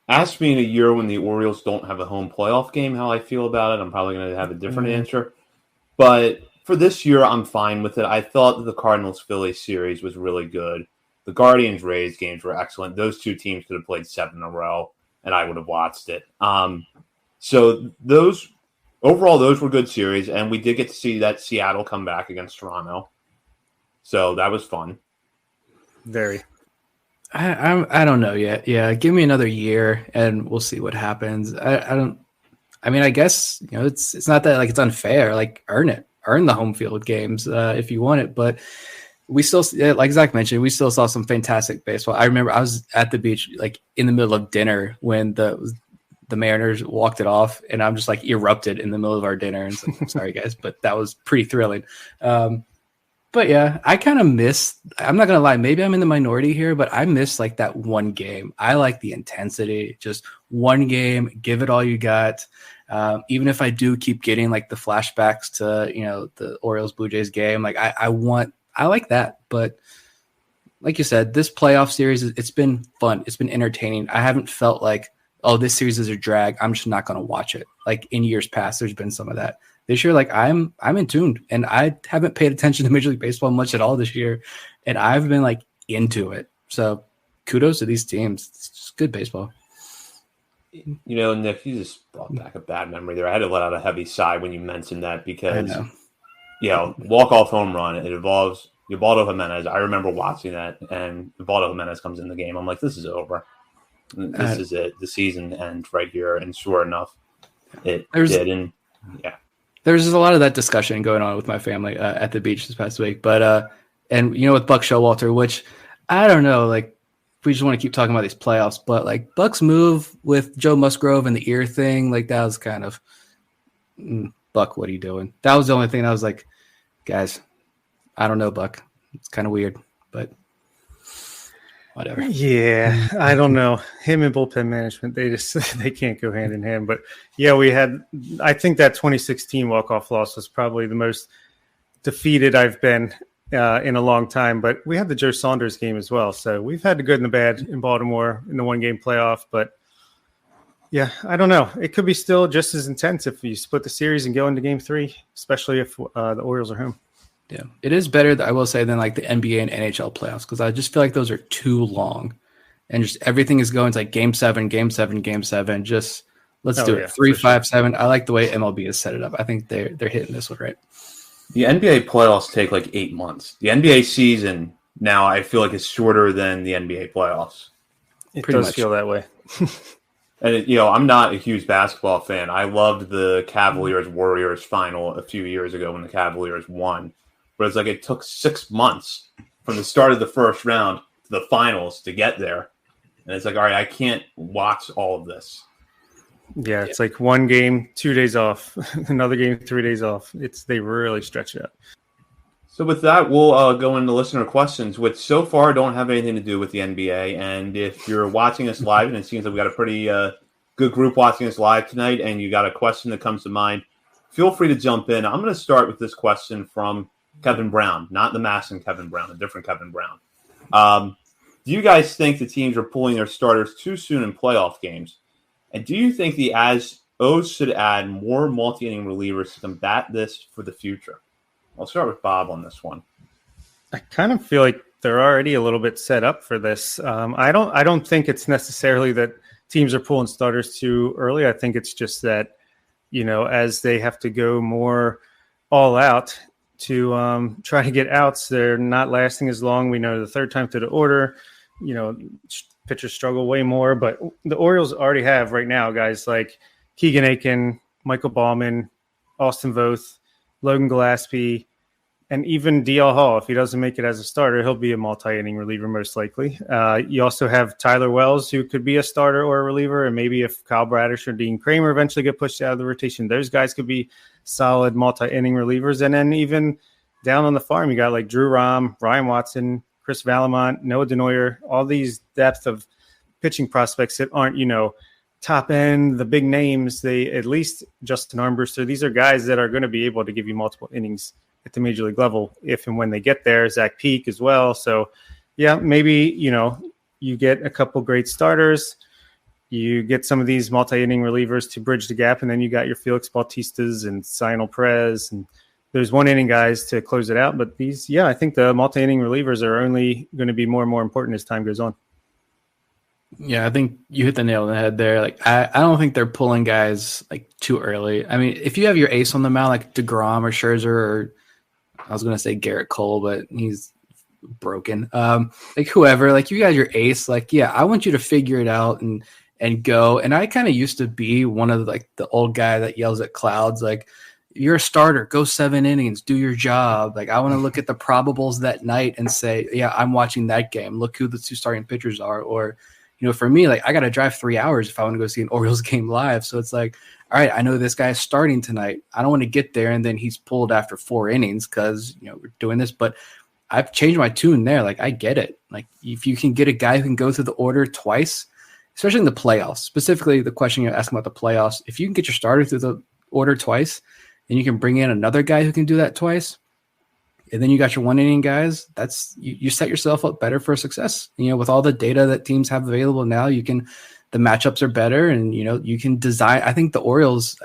ask me in a year when the Orioles don't have a home playoff game how I feel about it. I'm probably going to have a different answer. But for this year, I'm fine with it. I thought that the Cardinals-Phillies series was really good. The Guardians-Rays games were excellent. Those 2 teams could have played 7 in a row, and I would have watched it. So those were good series, and we did get to see that Seattle come back against Toronto. So that was fun. Very. I don't know yet. Yeah, give me another year, and we'll see what happens. I I mean, I guess, it's not that like it's unfair. Like earn the home field games if you want it. But we still, like Zach mentioned, we still saw some fantastic baseball. I remember I was at the beach like in the middle of dinner when the Mariners walked it off, and I'm just like erupted in the middle of our dinner. And like, I'm sorry guys, but that was pretty thrilling. But yeah, I kind of miss, I'm not going to lie, maybe I'm in the minority here, but I miss like that one game. I like the intensity, just one game, give it all you got. Even if I do keep getting like the flashbacks to, the Orioles Blue Jays game, like I like that. But like you said, this playoff series, it's been fun. It's been entertaining. I haven't felt like, oh, this series is a drag, I'm just not going to watch it. Like in years past, there's been some of that. This year, like I'm in tune, and I haven't paid attention to Major League Baseball much at all this year, and I've been like into it. So kudos to these teams. It's just good baseball. Nick, you just brought back a bad memory there. I had to let out a heavy sigh when you mentioned that because, walk-off home run, it involves Ubaldo Jimenez. I remember watching that, and Ubaldo Jimenez comes in the game. I'm like, this is over. This is it. The season ends right here, and sure enough, it did. And there's a lot of that discussion going on with my family at the beach this past week. But and with Buck Showalter, which I don't know, like if we just want to keep talking about these playoffs, but like Buck's move with Joe Musgrove and the ear thing, like that was kind of Buck, what are you doing? That was the only thing I was like, guys, I don't know, Buck. It's kind of weird, but whatever. Yeah, I don't know. Him and bullpen management, they can't go hand in hand. But yeah, I think that 2016 walk-off loss was probably the most defeated I've been in a long time. But we had the Joe Saunders game as well. So we've had the good and the bad in Baltimore in the one-game playoff. But yeah, I don't know. It could be still just as intense if you split the series and go into game 3, especially if the Orioles are home. Yeah, it is better, I will say, than like the NBA and NHL playoffs because I just feel like those are too long, and just everything is going to like game 7, game 7, game 7. Just let's do it 3, 5, 7. I like the way MLB has set it up. I think they're hitting this one right. The NBA playoffs take like 8 months. The NBA season now I feel like is shorter than the NBA playoffs. It does feel that way. And I'm not a huge basketball fan. I loved the Cavaliers Warriors final a few years ago when the Cavaliers won. But it's like it took 6 months from the start of the first round to the finals to get there. And it's like, all right, I can't watch all of this. Yeah, it's like one game, 2 days off, another game, 3 days off. They really stretch it out. So with that, we'll go into listener questions, which so far don't have anything to do with the NBA. And if you're watching us live, and it seems like we got a pretty good group watching us live tonight, and you got a question that comes to mind, feel free to jump in. I'm going to start with this question from Kevin Brown, not the Masson Kevin Brown, a different Kevin Brown. Do you guys think the teams are pulling their starters too soon in playoff games? And do you think the O's should add more multi-inning relievers to combat this for the future? I'll start with Bob on this one. I kind of feel like they're already a little bit set up for this. I don't think it's necessarily that teams are pulling starters too early. I think it's just that, as they have to go more all out to try to get outs, they're not lasting as long. We know the third time through the order, pitchers struggle way more. But the Orioles already have right now guys like Keegan Aiken, Michael Baumann, Austin Voth, Logan Gillespie, and even DL Hall. If he doesn't make it as a starter, he'll be a multi-inning reliever most likely. You also have Tyler Wells, who could be a starter or a reliever, and maybe if Kyle Bradish or Dean Kramer eventually get pushed out of the rotation, those guys could be solid multi-inning relievers. And then even down on the farm, you got like Drew Rom, Ryan Watson, Chris Valamont, Noah Denoyer, all these depth of pitching prospects that aren't, top end, the big names. They at least Justin Armbruster. These are guys that are going to be able to give you multiple innings at the major league level if and when they get there. Zach Peak as well. So, yeah, maybe you get a couple great starters. You get some of these multi-inning relievers to bridge the gap, and then you got your Felix Bautistas and Sionel Perez, and there's one-inning guys to close it out. But I think the multi-inning relievers are only going to be more and more important as time goes on. Yeah, I think you hit the nail on the head there. Like, I don't think they're pulling guys like too early. I mean, if you have your ace on the mound, like DeGrom or Scherzer, or I was going to say Garrett Cole, but he's broken. Like whoever, like you got your ace, like, yeah, I want you to figure it out and and go. And I kind of used to be one of like the old guy that yells at clouds, like, you're a starter, go 7 innings, do your job. Like, I want to look at the probables that night and say, yeah, I'm watching that game. Look who the 2 starting pitchers are. Or, for me, like, I got to drive 3 hours if I want to go see an Orioles game live. So it's like, all right, I know this guy's starting tonight. I don't want to get there and then he's pulled after 4 innings because, we're doing this. But I've changed my tune there. Like, I get it. Like, if you can get a guy who can go through the order twice, especially in the playoffs, specifically the question you're asking about the playoffs, if you can get your starter through the order twice, and you can bring in another guy who can do that twice, and then you got your 1 inning guys, that's you set yourself up better for success. With all the data that teams have available now, the matchups are better, and you can design. I think the Orioles,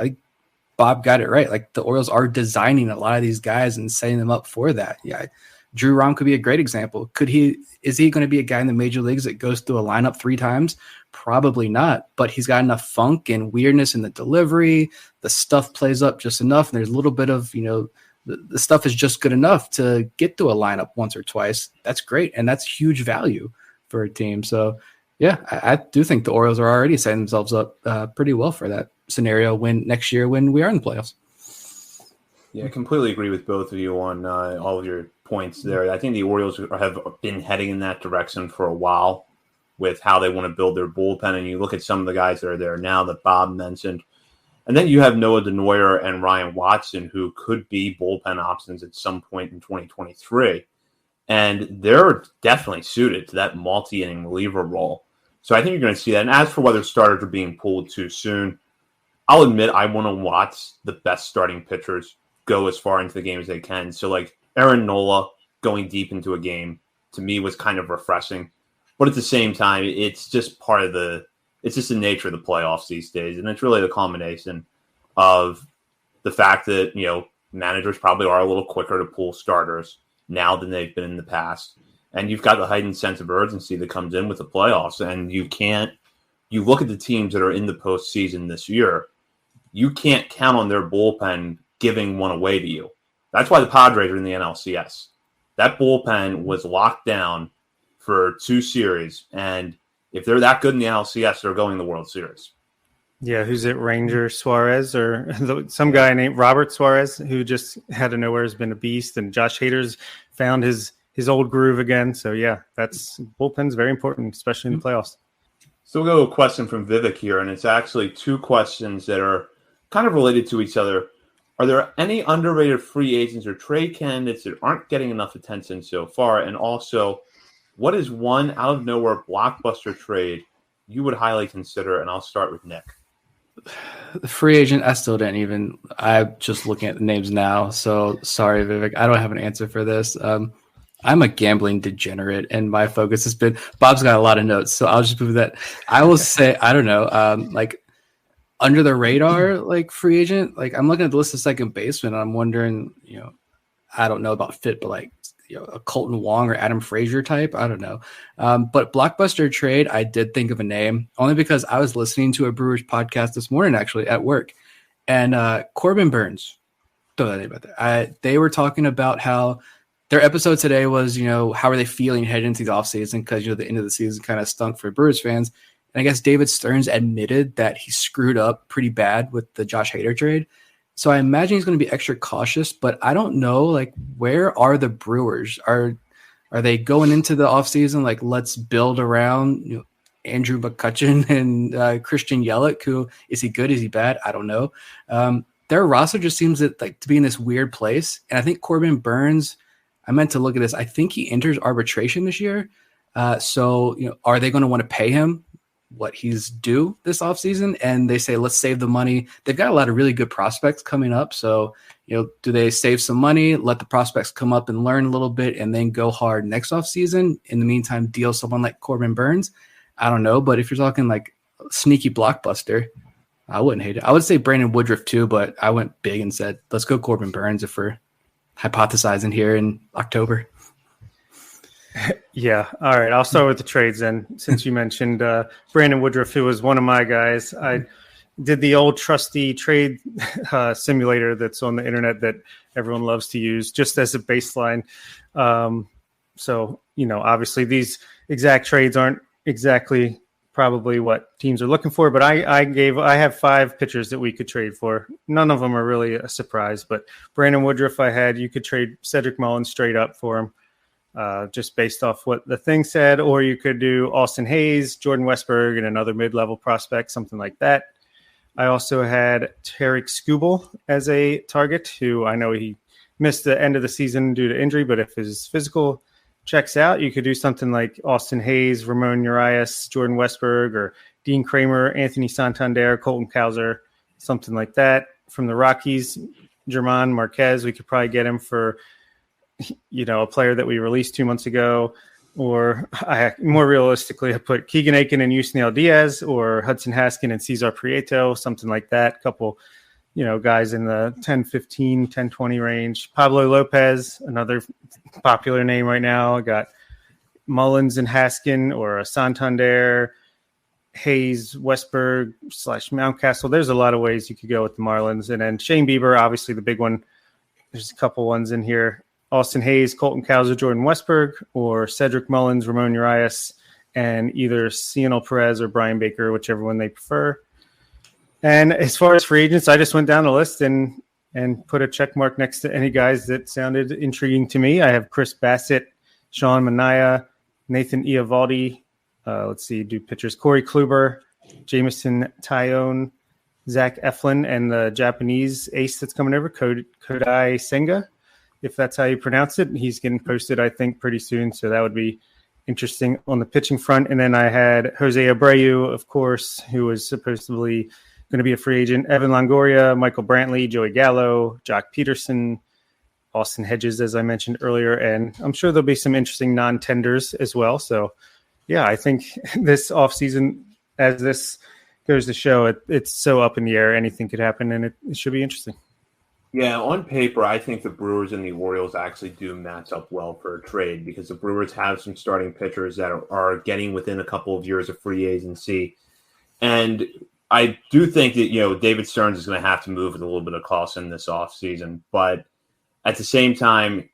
Bob got it right. Like, the Orioles are designing a lot of these guys and setting them up for that. Yeah, Drew Rom could be a great example. Is he going to be a guy in the major leagues that goes through a lineup 3 times? Probably not, but he's got enough funk and weirdness in the delivery. The stuff plays up just enough, and there's a little bit of, the stuff is just good enough to get to a lineup once or twice. That's great, and that's huge value for a team. So, yeah, I do think the Orioles are already setting themselves up pretty well for that scenario next year when we are in the playoffs. Yeah, I completely agree with both of you on all of your points there. I think the Orioles have been heading in that direction for a while with how they want to build their bullpen. And you look at some of the guys that are there now that Bob mentioned. And then you have Noah DeNoyer and Ryan Watson, who could be bullpen options at some point in 2023. And they're definitely suited to that multi-inning reliever role. So I think you're going to see that. And as for whether starters are being pulled too soon, I'll admit I want to watch the best starting pitchers go as far into the game as they can. So like Aaron Nola going deep into a game, to me, was kind of refreshing. But at the same time, it's just it's just the nature of the playoffs these days. And it's really the culmination of the fact that, managers probably are a little quicker to pull starters now than they've been in the past. And you've got the heightened sense of urgency that comes in with the playoffs. And you look at the teams that are in the postseason this year, you can't count on their bullpen giving one away to you. That's why the Padres are in the NLCS. That bullpen was locked down for 2 series, and if they're that good in the NLCS, they're going to the World Series. Yeah, who's it? Ranger Suarez or some guy named Robert Suarez, who just out of nowhere has been a beast, and Josh Hader's found his old groove again. So yeah, bullpen's very important, especially in the playoffs. So we'll go to a question from Vivek here, and it's actually 2 questions that are kind of related to each other. Are there any underrated free agents or trade candidates that aren't getting enough attention so far? And also, what is one out-of-nowhere blockbuster trade you would highly consider? And I'll start with Nick. The free agent, I'm just looking at the names now. So sorry, Vivek, I don't have an answer for this. I'm a gambling degenerate, and my focus has been, Bob's got a lot of notes, so I'll just move that. I will say, I don't know, like under the radar, like free agent, like I'm looking at the list of second baseman, and I'm wondering, I don't know about fit, but like, a Colton Wong or Adam Frazier type. I don't know. But blockbuster trade, I did think of a name only because I was listening to a Brewers podcast this morning, actually at work, and Corbin Burns. Don't know anything about that. They were talking about how their episode today was, how are they feeling heading into the offseason? Because, the end of the season kind of stunk for Brewers fans. And I guess David Stearns admitted that he screwed up pretty bad with the Josh Hader trade. So I imagine he's going to be extra cautious, but I don't know, like, where are the Brewers? Are they going into the offseason like, let's build around Andrew McCutchen and Christian Yelich? Who is he good? Is he bad? I don't know. Their roster just seems to be in this weird place. And I think Corbin Burns, I meant to look at this. I think he enters arbitration this year. So are they going to want to pay him what he's due this offseason? And they say, let's save the money. They've got a lot of really good prospects coming up. So, do they save some money, let the prospects come up and learn a little bit, and then go hard next offseason? In the meantime, deal someone like Corbin Burns? I don't know. But if you're talking like sneaky blockbuster, I wouldn't hate it. I would say Brandon Woodruff too, but I went big and said, let's go Corbin Burns if we're hypothesizing here in October. Yeah. All right. I'll start with the trades then. Since you mentioned Brandon Woodruff, who was one of my guys, I did the old trusty trade simulator that's on the internet that everyone loves to use just as a baseline. So, obviously these exact trades aren't exactly probably what teams are looking for. But I have 5 pitchers that we could trade for. None of them are really a surprise. But Brandon Woodruff, you could trade Cedric Mullins straight up for him, just based off what the thing said. Or you could do Austin Hayes, Jordan Westberg, and another mid-level prospect, something like that. I also had Tarek Skubal as a target, who I know he missed the end of the season due to injury, but if his physical checks out, you could do something like Austin Hayes, Ramon Urias, Jordan Westberg, or Dean Kramer, Anthony Santander, Colton Cowser, something like that. From the Rockies, German Marquez, we could probably get him for, a player that we released 2 months ago. Or more realistically, I put Keegan Aiken and Yusniel Diaz, or Hudson Haskin and Cesar Prieto, something like that. Couple, guys in the 10-15, 10-20 range. Pablo Lopez, another popular name right now. I got Mullins and Haskin, or a Santander, Hayes, Westberg / Mountcastle. There's a lot of ways you could go with the Marlins. And then Shane Bieber, obviously the big one. There's a couple ones in here. Austin Hayes, Colton Cowser, Jordan Westberg, or Cedric Mullins, Ramon Urias, and either Cionel Perez or Brian Baker, whichever one they prefer. And as far as free agents, I just went down the list and put a check mark next to any guys that sounded intriguing to me. I have Chris Bassett, Sean Manaea, Nathan Eovaldi. Do pitchers Corey Kluber, Jameson Tyone, Zach Eflin, and the Japanese ace that's coming over, Kodai Senga, if that's how you pronounce it. He's getting posted, I think, pretty soon, so that would be interesting on the pitching front. And then I had Jose Abreu, of course, who was supposedly going to be a free agent, Evan Longoria, Michael Brantley, Joey Gallo, Jock Peterson, Austin Hedges, as I mentioned earlier, and I'm sure there'll be some interesting non-tenders as well. So, yeah, I think this offseason, as this goes to show, it's so up in the air. Anything could happen, and it should be interesting. Yeah, on paper, I think the Brewers and the Orioles actually do match up well for a trade, because the Brewers have some starting pitchers that are getting within a couple of years of free agency. And I do think that, David Stearns is going to have to move with a little bit of caution this offseason. But at the same time,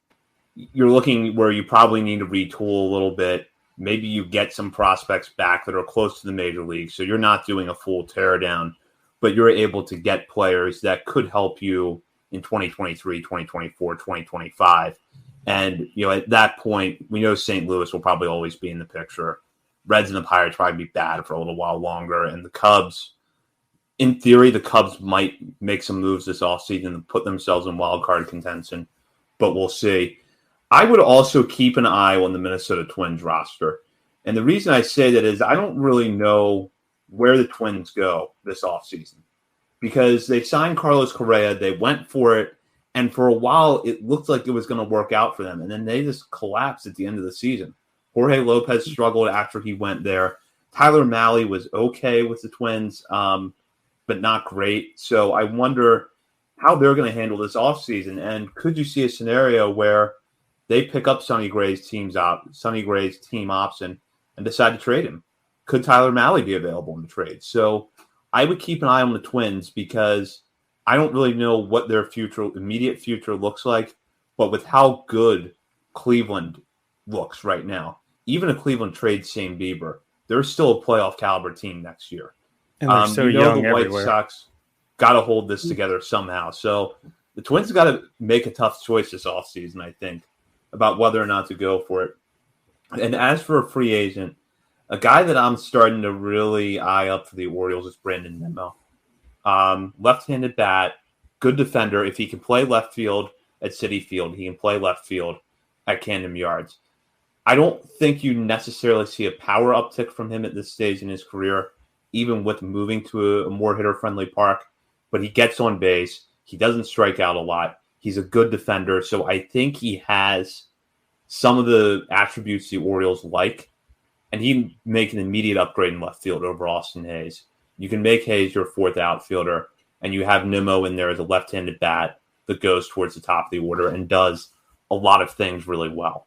you're looking where you probably need to retool a little bit. Maybe you get some prospects back that are close to the major leagues, so you're not doing a full teardown, but you're able to get players that could help you in 2023, 2024, 2025. And, at that point, we know St. Louis will probably always be in the picture. Reds and the Pirates probably be bad for a little while longer. And the Cubs, in theory, the Cubs might make some moves this offseason and put themselves in wild card contention, but we'll see. I would also keep an eye on the Minnesota Twins roster. And the reason I say that is I don't really know where the Twins go this offseason, because they signed Carlos Correa, they went for it, and for a while it looked like it was going to work out for them, and then they just collapsed at the end of the season. Jorge Lopez struggled after he went there. Tyler Mahle was okay with the Twins, but not great. So I wonder how they're going to handle this offseason, and could you see a scenario where they pick up Sonny Gray's team option and decide to trade him? Could Tyler Mahle be available in the trade? So I would keep an eye on the Twins, because I don't really know what their immediate future looks like. But with how good Cleveland looks right now, even if Cleveland trades Shane Bieber, they're still a playoff caliber team next year. And they're so young the White everywhere. Sox got to hold this together somehow. So the Twins got to make a tough choice this offseason, I think, about whether or not to go for it. And as for a free agent, a guy that I'm starting to really eye up for the Orioles is Brandon Nimmo. Left-handed bat, good defender. If he can play left field at Citi Field, he can play left field at Camden Yards. I don't think you necessarily see a power uptick from him at this stage in his career, even with moving to a more hitter-friendly park. But he gets on base. He doesn't strike out a lot. He's a good defender. So I think he has some of the attributes the Orioles like. And he'd make an immediate upgrade in left field over Austin Hayes. You can make Hayes your fourth outfielder, and you have Nimmo in there as a left-handed bat that goes towards the top of the order and does a lot of things really well.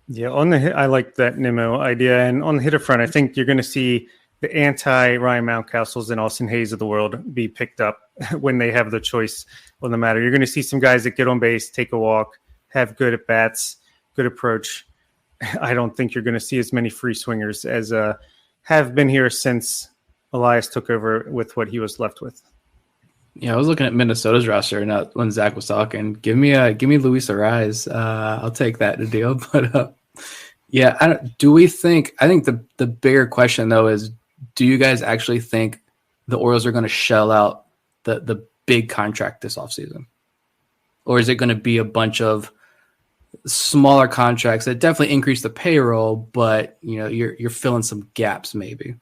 Yeah, I like that Nimmo idea. And on the hitter front, I think you're going to see the anti-Ryan Mountcastles and Austin Hayes of the world be picked up when they have the choice on the matter. You're going to see some guys that get on base, take a walk, have good at-bats, good approach. I don't think you're going to see as many free swingers as have been here since Elias took over with what he was left with. Yeah, I was looking at Minnesota's roster and when Zach was talking. Give me Luis Arraez. I'll take that deal. But yeah, I think the bigger question though is, do you guys actually think the Orioles are going to shell out the big contract this offseason? Or is it going to be a bunch of smaller contracts that definitely increase the payroll, but you're filling some gaps maybe?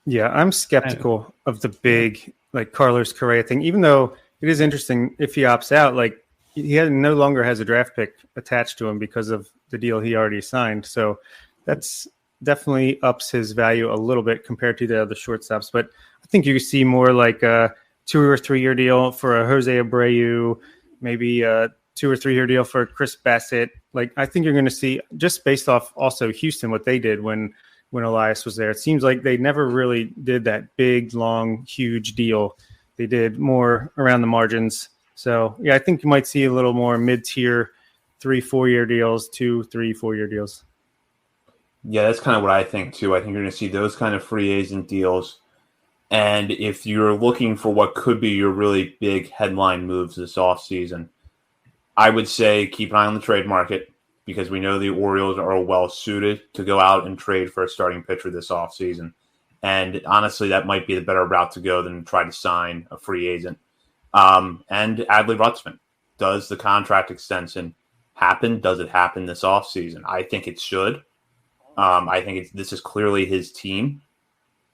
Yeah, I'm skeptical of the big like Carlos Correa thing, even though it is interesting if he opts out, like no longer has a draft pick attached to him because of the deal he already signed. So that's definitely ups his value a little bit compared to the other shortstops. But I think you see more like a 2 or 3 year deal for a Jose Abreu, maybe a 2 or 3 year deal for Chris Bassett. Like I think you're going to see, just based off also Houston, what they did when Elias was there. It seems like they never really did that big, long, huge deal. They did more around the margins. So, yeah, I think you might see a little more mid-tier 3-4 year deals, 2-3-4 year deals. Yeah, that's kind of what I think, too. I think you're going to see those kind of free agent deals. And if you're looking for what could be your really big headline moves this offseason, I would say keep an eye on the trade market, because we know the Orioles are well suited to go out and trade for a starting pitcher this offseason. And honestly, that might be the better route to go than try to sign a free agent. And Adley Rutschman, does the contract extension happen? Does it happen this offseason? I think it should. I think this is clearly his team.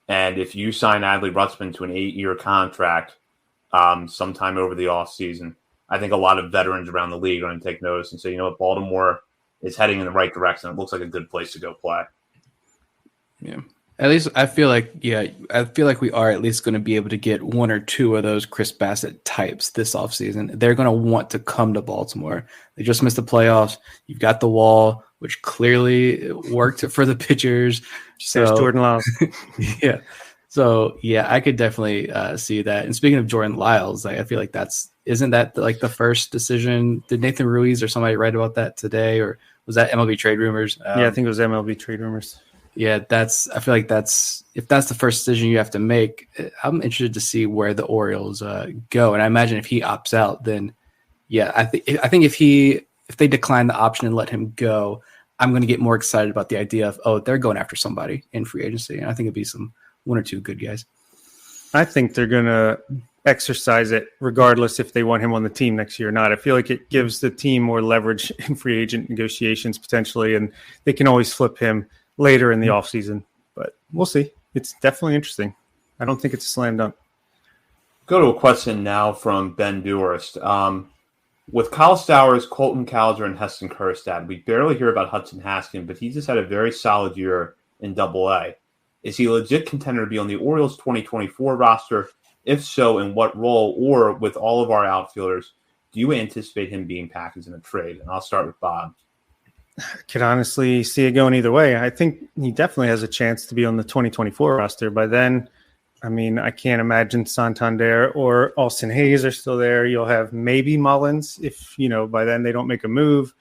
And if you sign Adley Rutschman to an 8-year contract sometime over the offseason, I think a lot of veterans around the league are going to take notice and say, you know what, Baltimore is heading in the right direction. It looks like a good place to go play. Yeah. At least I feel like we are at least going to be able to get 1 or 2 of those Chris Bassett types this offseason. They're going to want to come to Baltimore. They just missed the playoffs. You've got the wall, which clearly worked for the pitchers. So, there's Jordan Lyles. Yeah. So, yeah, I could definitely see that. And speaking of Jordan Lyles, I feel like isn't that like the first decision? Did Nathan Ruiz or somebody write about that today? Or was that MLB Trade Rumors? Yeah, I think it was MLB Trade Rumors. Yeah, I feel like if that's the first decision you have to make, I'm interested to see where the Orioles go. And I imagine if he opts out, then yeah, I think if they decline the option and let him go, I'm going to get more excited about the idea of, they're going after somebody in free agency. And I think it'd be 1 or 2 good guys. I think they're going to exercise it regardless if they want him on the team next year or not. I feel like it gives the team more leverage in free agent negotiations potentially, and they can always flip him later in the offseason. But we'll see. It's definitely interesting. I don't think it's a slam dunk. Go to a question now from Ben Durst. With Kyle Stowers, Colton Cowser, and Heston Kjerstad, we barely hear about Hudson Haskin, but he just had a very solid year in Double-A. Is he a legit contender to be on the Orioles 2024 roster? If so, in what role? Or with all of our outfielders, do you anticipate him being packaged in a trade? And I'll start with Bob. I could honestly see it going either way. I think he definitely has a chance to be on the 2024 roster. By then, I mean, I can't imagine Santander or Austin Hayes are still there. You'll have maybe Mullins if, by then they don't make a move,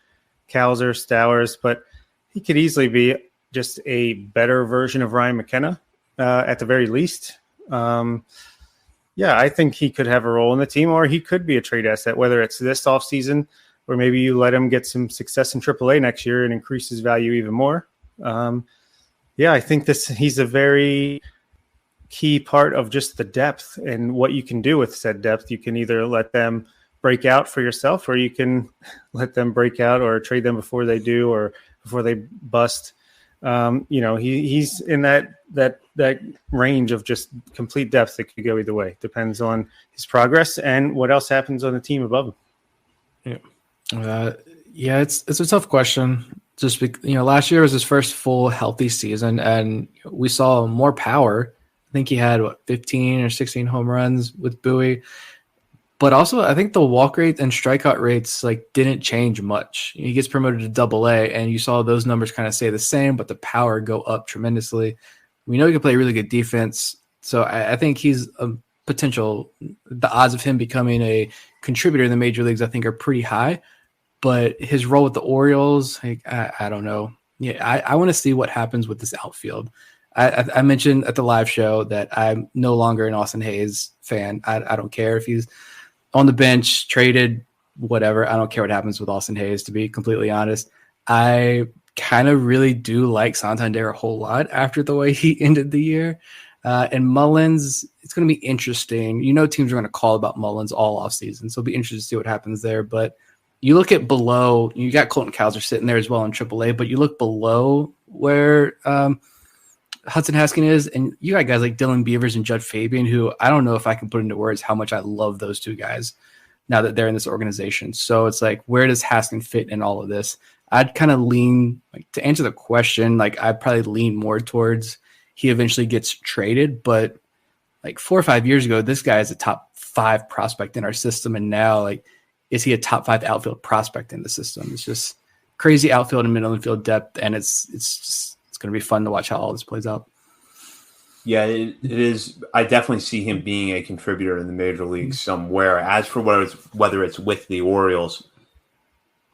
Cowser, Stowers, but he could easily be just a better version of Ryan McKenna at the very least. Yeah, I think he could have a role in the team, or he could be a trade asset, whether it's this offseason or maybe you let him get some success in AAA next year and increase his value even more. Yeah, I think he's a very key part of just the depth and what you can do with said depth. You can either let them break out for yourself, or you can let them break out or trade them before they do or before they bust. He's in that range of just complete depth that could go either way. Depends on his progress and what else happens on the team above him. Yeah. It's a tough question. Just last year was his first full healthy season, and we saw more power. I think he had 15 or 16 home runs with Bowie. But also, I think the walk rate and strikeout rates didn't change much. He gets promoted to Double-A, and you saw those numbers kind of stay the same, but the power go up tremendously. We know he can play really good defense, so I think he's a potential. The odds of him becoming a contributor in the major leagues, I think, are pretty high. But his role with the Orioles, I don't know. Yeah, I want to see what happens with this outfield. I mentioned at the live show that I'm no longer an Austin Hayes fan. I don't care if he's on the bench, traded, whatever. I don't care what happens with Austin Hayes, to be completely honest. I kind of really do like Santander a whole lot after the way he ended the year. And Mullins, it's going to be interesting. Teams are going to call about Mullins all offseason, so it'll be interesting to see what happens there. But you look at below, you got Colton Cowser sitting there as well in AAA, but you look below where Hudson Haskin is, and you got guys like Dylan Beavers and Judd Fabian, who I don't know if I can put into words how much I love those two guys now that they're in this organization. So it's like, where does Haskin fit in all of this? I'd kind of lean, to answer the question, I'd probably lean more towards he eventually gets traded. But 4 or 5 years ago, this guy is a top 5 prospect in our system. And now, is he a top 5 outfield prospect in the system? It's just crazy outfield and middle infield depth. And it's going to be fun to watch how all this plays out. Yeah, it is. I definitely see him being a contributor in the major leagues somewhere. As for whether it's with the Orioles,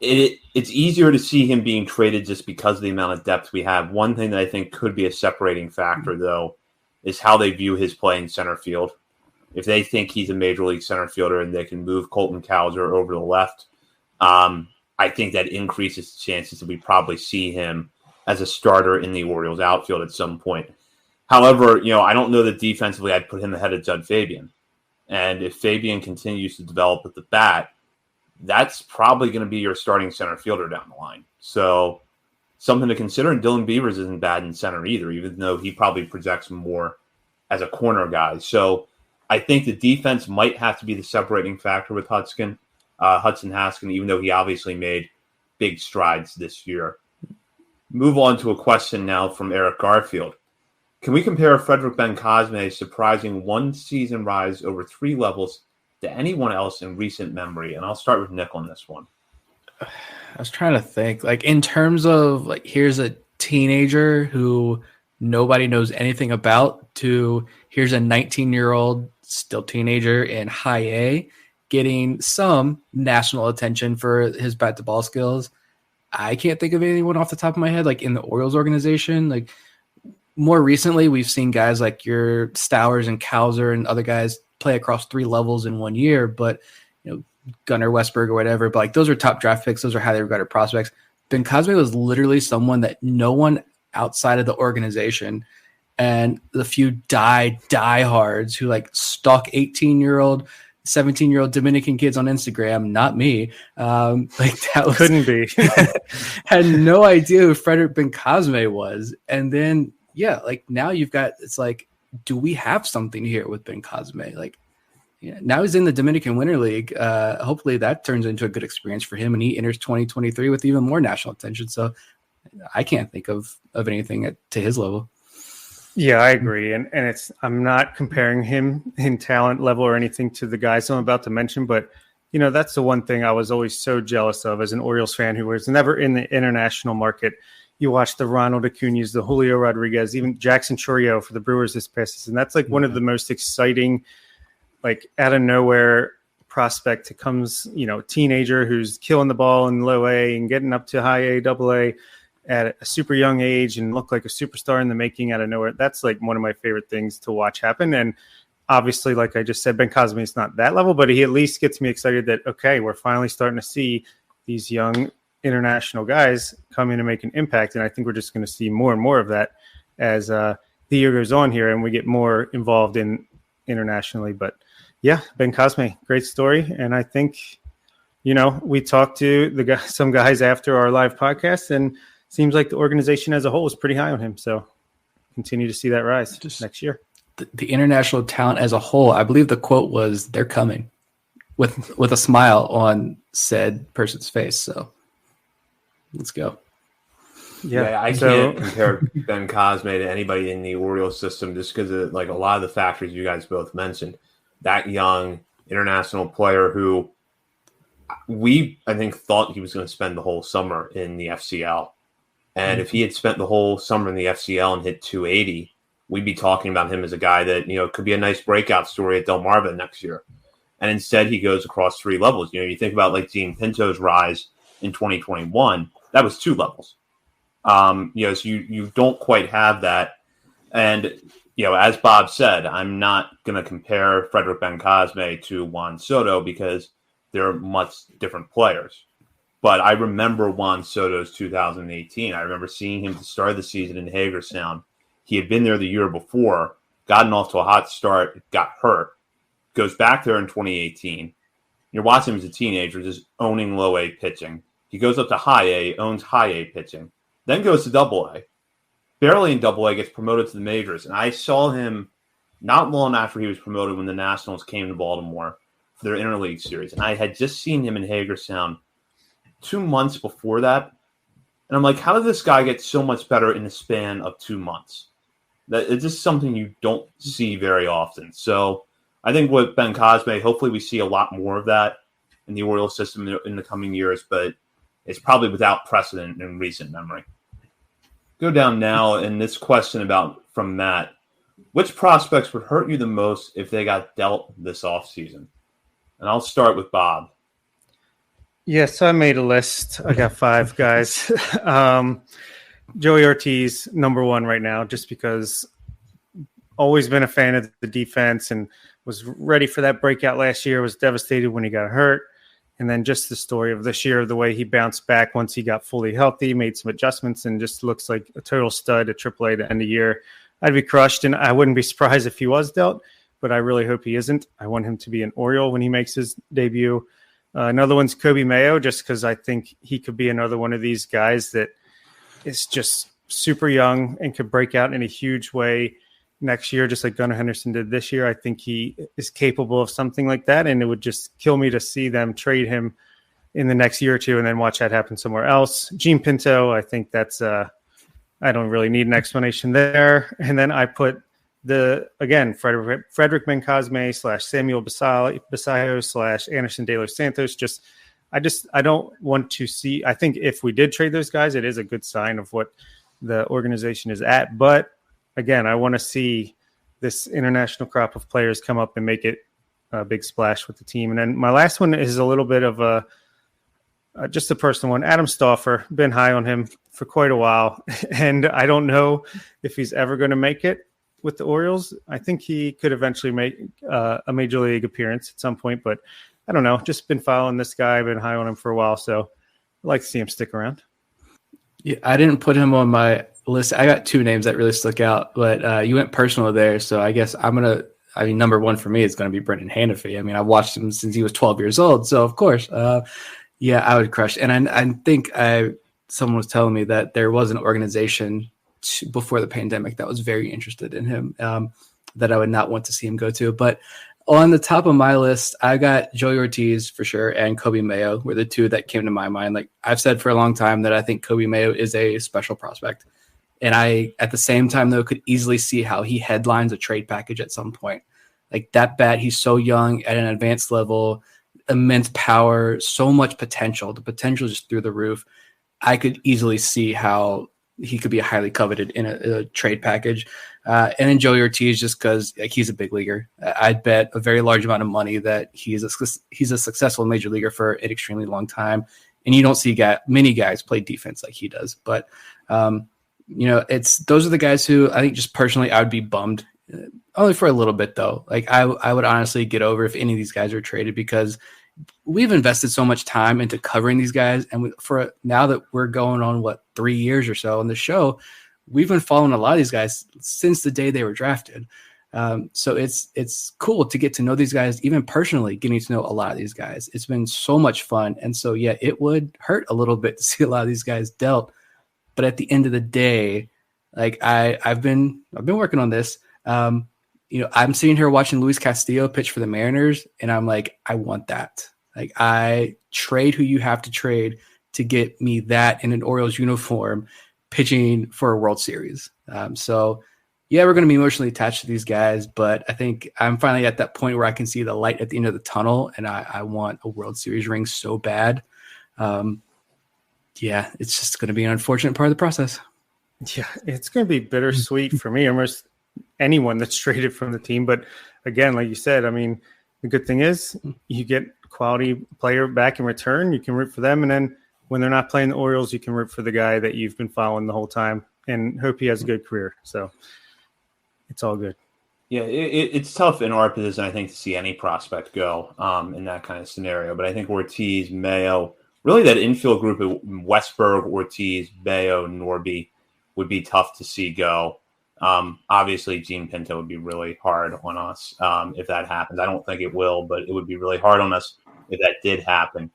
it's easier to see him being traded just because of the amount of depth we have. One thing that I think could be a separating factor, though, is how they view his play in center field. If they think he's a major league center fielder and they can move Colton Cowser over to the left, I think that increases the chances that we probably see him as a starter in the Orioles outfield at some point. However, I don't know that defensively I'd put him ahead of Judd Fabian. And if Fabian continues to develop with the bat, that's probably going to be your starting center fielder down the line. So something to consider. And Dylan Beavers isn't bad in center either, even though he probably projects more as a corner guy. So I think the defense might have to be the separating factor with Hudson Haskin, even though he obviously made big strides this year. Move on to a question now from Eric Garfield. Can we compare Frederick Ben-Cosme's surprising one-season rise over 3 levels to anyone else in recent memory? And I'll start with Nick on this one. I was trying to think, in terms of, here's a teenager who nobody knows anything about, to here's a 19-year-old, still teenager in high A, getting some national attention for his bat-to-ball skills. I can't think of anyone off the top of my head, in the Orioles organization. More recently, we've seen guys like your Stowers and Cowser and other guys play across 3 levels in 1 year, but Gunnar Westberg or whatever, but those are top draft picks. Those are highly regarded prospects. Ben Cosme was literally someone that no one outside of the organization and the few diehards who stalk 18-year-old, 17-year-old Dominican kids on Instagram, not me. That couldn't be. Had no idea who Frederick Ben Cosme was. And then, now you've got, it's do we have something here with Ben Cosme? Now he's in the Dominican Winter League. Hopefully that turns into a good experience for him, and he enters 2023 with even more national attention. So I can't think of anything to his level. Yeah, I agree. And I'm not comparing him in talent level or anything to the guys I'm about to mention, but that's the one thing I was always so jealous of as an Orioles fan who was never in the international market. You watch the Ronald Acuñas, the Julio Rodriguez, even Jackson Chourio for the Brewers this past season. That's one of the most exciting, out of nowhere prospect who comes, teenager who's killing the ball in low A and getting up to high A, double A at a super young age and look like a superstar in the making out of nowhere. That's one of my favorite things to watch happen. And obviously, like I just said, Ben Cosme is not that level, but he at least gets me excited that, okay, we're finally starting to see these young international guys come in and make an impact. And I think we're just going to see more and more of that as the year goes on here and we get more involved in internationally. But yeah, Ben Cosme, great story. And I think, we talked to some guys after our live podcast, and seems like the organization as a whole is pretty high on him. So continue to see that rise just next year. The international talent as a whole, I believe the quote was, "They're coming," with a smile on said person's face. So let's go. Yeah, I can't compare Ben Cosme to anybody in the Orioles system just because of a lot of the factors you guys both mentioned. That young international player who I think thought he was going to spend the whole summer in the FCL. And if he had spent the whole summer in the FCL and hit 280, we'd be talking about him as a guy that, could be a nice breakout story at Delmarva next year. And instead he goes across 3 levels. You think about Gene Pinto's rise in 2021, that was 2 levels. So you don't quite have that. And, as Bob said, I'm not going to compare Frederick Bencosme to Juan Soto because they're much different players. But I remember Juan Soto's 2018. I remember seeing him at the start of the season in Hagerstown. He had been there the year before, gotten off to a hot start, got hurt, goes back there in 2018. You're watching him as a teenager, just owning low A pitching. He goes up to high A, owns high A pitching, then goes to double A. Barely in double A, gets promoted to the majors. And I saw him not long after he was promoted when the Nationals came to Baltimore for their interleague series. And I had just seen him in Hagerstown 2 months before that. And I'm like, how did this guy get so much better in the span of 2 months? That it's just something you don't see very often. So I think with Bencosme, hopefully we see a lot more of that in the Orioles system in the coming years, but it's probably without precedent in recent memory. Go down now, and this question from Matt, which prospects would hurt you the most if they got dealt this offseason? And I'll start with Bob. Yes, I made a list. I got 5 guys. Joey Ortiz, number 1 right now, just because always been a fan of the defense and was ready for that breakout last year, was devastated when he got hurt. And then just the story of this year, the way he bounced back once he got fully healthy, made some adjustments, and just looks like a total stud at AAA to end the year. I'd be crushed, and I wouldn't be surprised if he was dealt, but I really hope he isn't. I want him to be an Oriole when he makes his debut. Another one's Kobe Mayo, just because I think he could be another one of these guys that is just super young and could break out in a huge way next year, just like Gunnar Henderson did this year. I think he is capable of something like that, and it would just kill me to see them trade him in the next year or two and then watch that happen somewhere else. Gene Pinto, I think that's I don't really need an explanation there. And then I put Frederick Bencosme / Samuel Basallo / Anderson De Los Santos. I don't want to see. I think if we did trade those guys, it is a good sign of what the organization is at. But again, I want to see this international crop of players come up and make it a big splash with the team. And then my last one is a little bit of just a personal one. Adam Stauffer, been high on him for quite a while, and I don't know if he's ever going to make it with the Orioles. I think he could eventually make a major league appearance at some point, but I don't know. Just been following this guy, been high on him for a while, so I'd like to see him stick around. Yeah, I didn't put him on my list. I got 2 names that really stuck out, but you went personal there, so I guess number 1 for me is going to be Brendan Hanafy. I mean, I've watched him since he was 12 years old, so of course, I would crush. And I think someone was telling me that there was an organization before the pandemic that was very interested in him, that I would not want to see him go to. But on the top of my list, I got Joey Ortiz for sure, and Kobe Mayo were the 2 that came to my mind. Like I've said for a long time that I think Kobe Mayo is a special prospect. And I, at the same time, though, could easily see how he headlines a trade package at some point. Like that bat, he's so young at an advanced level, immense power, so much potential. The potential is just through the roof. I could easily see how he could be highly coveted in a trade package. And then Joey Ortiz, just because he's a big leaguer. I'd bet a very large amount of money that he's a successful major leaguer for an extremely long time. And you don't see many guys play defense like he does. But, those are the guys who I think just personally I would be bummed. Only for a little bit, though. Like I would honestly get over if any of these guys are traded, because we've invested so much time into covering these guys. And now that we're going on 3 years or so on the show, we've been following a lot of these guys since the day they were drafted. So it's cool to get to know these guys, even personally, getting to know a lot of these guys. It's been so much fun. And so, yeah, it would hurt a little bit to see a lot of these guys dealt. But at the end of the day, like I've been working on this. I'm sitting here watching Luis Castillo pitch for the Mariners, and I'm like, I want that. Like, I trade who you have to trade to get me that in an Orioles uniform pitching for a World Series. So, yeah, we're going to be emotionally attached to these guys, but I think I'm finally at that point where I can see the light at the end of the tunnel, and I want a World Series ring so bad. Yeah, it's just going to be an unfortunate part of the process. Yeah, it's going to be bittersweet for me, almost anyone that's traded from the team. But again, like you said, I mean, the good thing is you get a quality player back in return. You can root for them. And then when they're not playing the Orioles, you can root for the guy that you've been following the whole time and hope he has a good career. So it's all good. Yeah, it's tough in our position, I think, to see any prospect go in that kind of scenario. But I think Ortiz, Mayo, really that infield group of Westberg, Ortiz, Mayo, Norby would be tough to see go. Obviously, Gene Pinto would be really hard on us if that happens. I don't think it will, but it would be really hard on us if that did happen.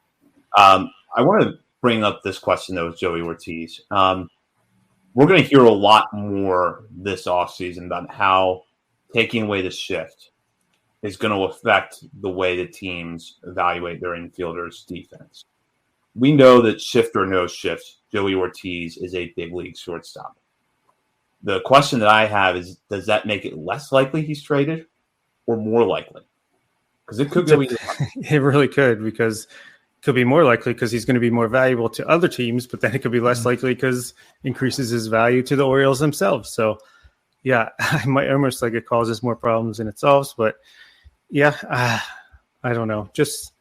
I want to bring up this question, though, with Joey Ortiz. We're going to hear a lot more this offseason about how taking away the shift is going to affect the way the teams evaluate their infielders' defense. We know that shift or no shift, Joey Ortiz is a big league shortstop. The question that I have is, does that make it less likely he's traded or more likely? Because it could go either way. It really could, because it could be more likely because he's going to be more valuable to other teams, but then it could be less likely because increases his value to the Orioles themselves. So, yeah, I might almost like it causes more problems than it solves. But, yeah, I don't know. Just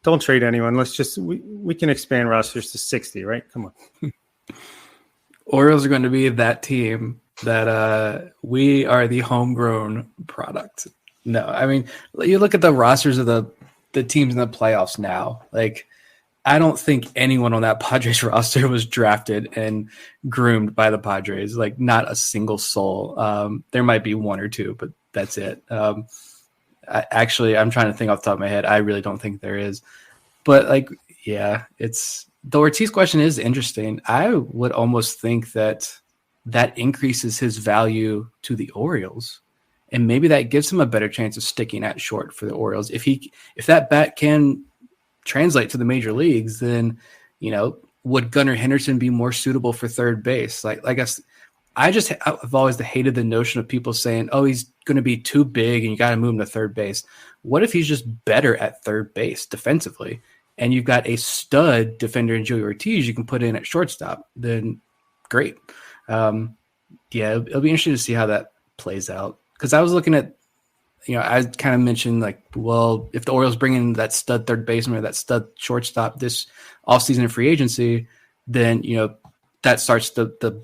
don't trade anyone. Let's just we can expand rosters to 60, right? Come on. Orioles are going to be that team that we are the homegrown product. No, I mean, you look at the rosters of the teams in the playoffs now. Like, I don't think anyone on that Padres roster was drafted and groomed by the Padres. Like, not a single soul. There might be one or two, but that's it. I'm trying to think off the top of my head. I really don't think there is. But, like, yeah, the Ortiz question is interesting. I would almost think that increases his value to the Orioles. And maybe that gives him a better chance of sticking at short for the Orioles. If that bat can translate to the major leagues, then, would Gunnar Henderson be more suitable for third base? I've always hated the notion of people saying, oh, he's going to be too big and you got to move him to third base. What if he's just better at third base defensively? And you've got a stud defender in Joey Ortiz you can put in at shortstop, then great. It'll be interesting to see how that plays out. Because I was looking at, I kind of mentioned, like, well, if the Orioles bring in that stud third baseman or that stud shortstop this offseason in free agency, then, that starts the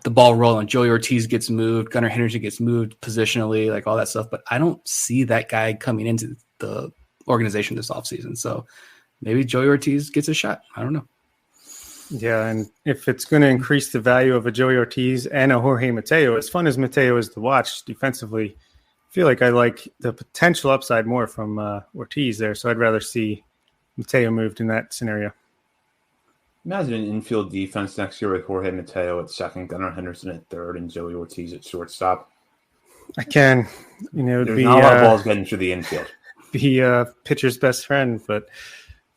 ball rolling. Joey Ortiz gets moved, Gunnar Henderson gets moved positionally, like all that stuff. But I don't see that guy coming into the organization this offseason. So maybe Joey Ortiz gets a shot. I don't know. Yeah, and if it's going to increase the value of a Joey Ortiz and a Jorge Mateo, as fun as Mateo is to watch defensively, I feel like I like the potential upside more from Ortiz there. So I'd rather see Mateo moved in that scenario. Imagine an infield defense next year with Jorge Mateo at second, Gunnar Henderson at third, and Joey Ortiz at shortstop. I can. There's not a lot of balls getting through the infield. Be pitcher's best friend, but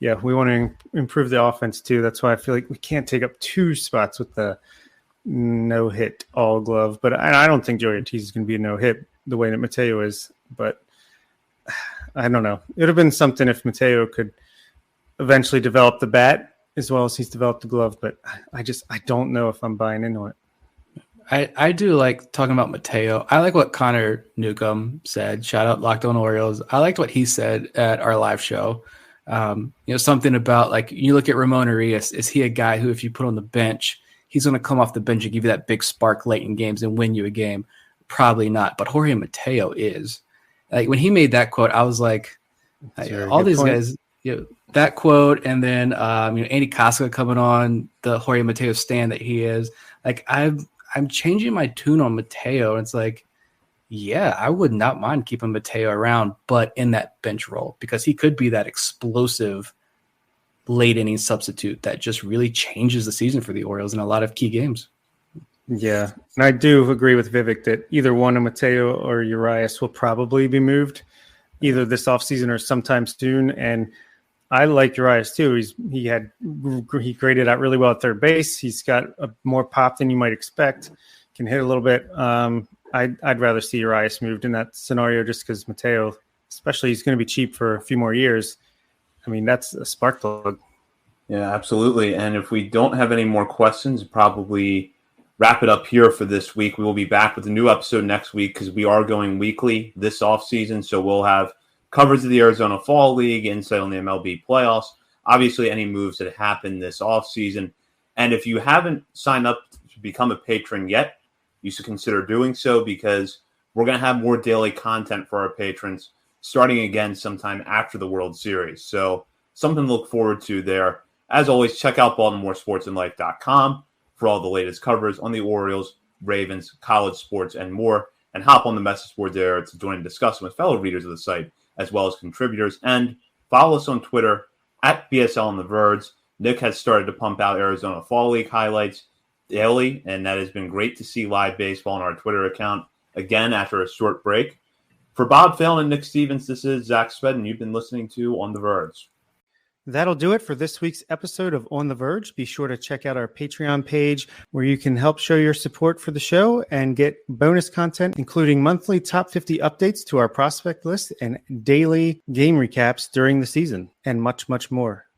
yeah, we want to improve the offense too. That's why I feel like we can't take up two spots with the no-hit all glove. But I don't think Joey Ortiz is going to be a no-hit the way that Mateo is. But I don't know. It would have been something if Mateo could eventually develop the bat as well as he's developed the glove. But I don't know if I'm buying into it. I do like talking about Mateo. I like what Connor Newcomb said. Shout out Locked On Orioles. I liked what he said at our live show. Something about, like, you look at Ramon Arias. Is he a guy who, if you put on the bench, he's going to come off the bench and give you that big spark late in games and win you a game? Probably not. But Jorge Mateo is. Like, when he made that quote, I was like, all these guys, that quote, and then Andy Casca coming on the Jorge Mateo stand that he is. Like, I'm changing my tune on Mateo. And it's like, yeah, I would not mind keeping Mateo around, but in that bench role, because he could be that explosive late inning substitute that just really changes the season for the Orioles in a lot of key games. Yeah, and I do agree with Vivek that either one of Mateo or Urias will probably be moved either this offseason or sometime soon. And I like Urias too. He graded out really well at third base. He's got a more pop than you might expect. Can hit a little bit. I'd rather see Urias moved in that scenario just because Mateo, especially, he's going to be cheap for a few more years. I mean, that's a spark plug. Yeah, absolutely. And if we don't have any more questions, probably wrap it up here for this week. We will be back with a new episode next week because we are going weekly this offseason. So we'll have coverage of the Arizona Fall League, insight on the MLB playoffs, obviously any moves that happen this offseason. And if you haven't signed up to become a patron yet, you should consider doing so because We're going to have more daily content for our patrons starting again sometime after the World Series. So something to look forward to there. As always, check out BaltimoreSportsAndLife.com for all the latest covers on the Orioles, Ravens, college sports, and more. And hop on the message board there to join and discuss with fellow readers of the site, as well as contributors. And follow us on Twitter at BSL on the Verge. Nick has started to pump out Arizona Fall League highlights daily, and that has been great to see live baseball on our Twitter account again after a short break. For Bob Phelan and Nick Stevens, this is Zach Spedden. You've been listening to On the Verge. That'll do it for this week's episode of On the Verge. Be sure to check out our Patreon page where you can help show your support for the show and get bonus content, including monthly top 50 updates to our prospect list and daily game recaps during the season, and much, much more.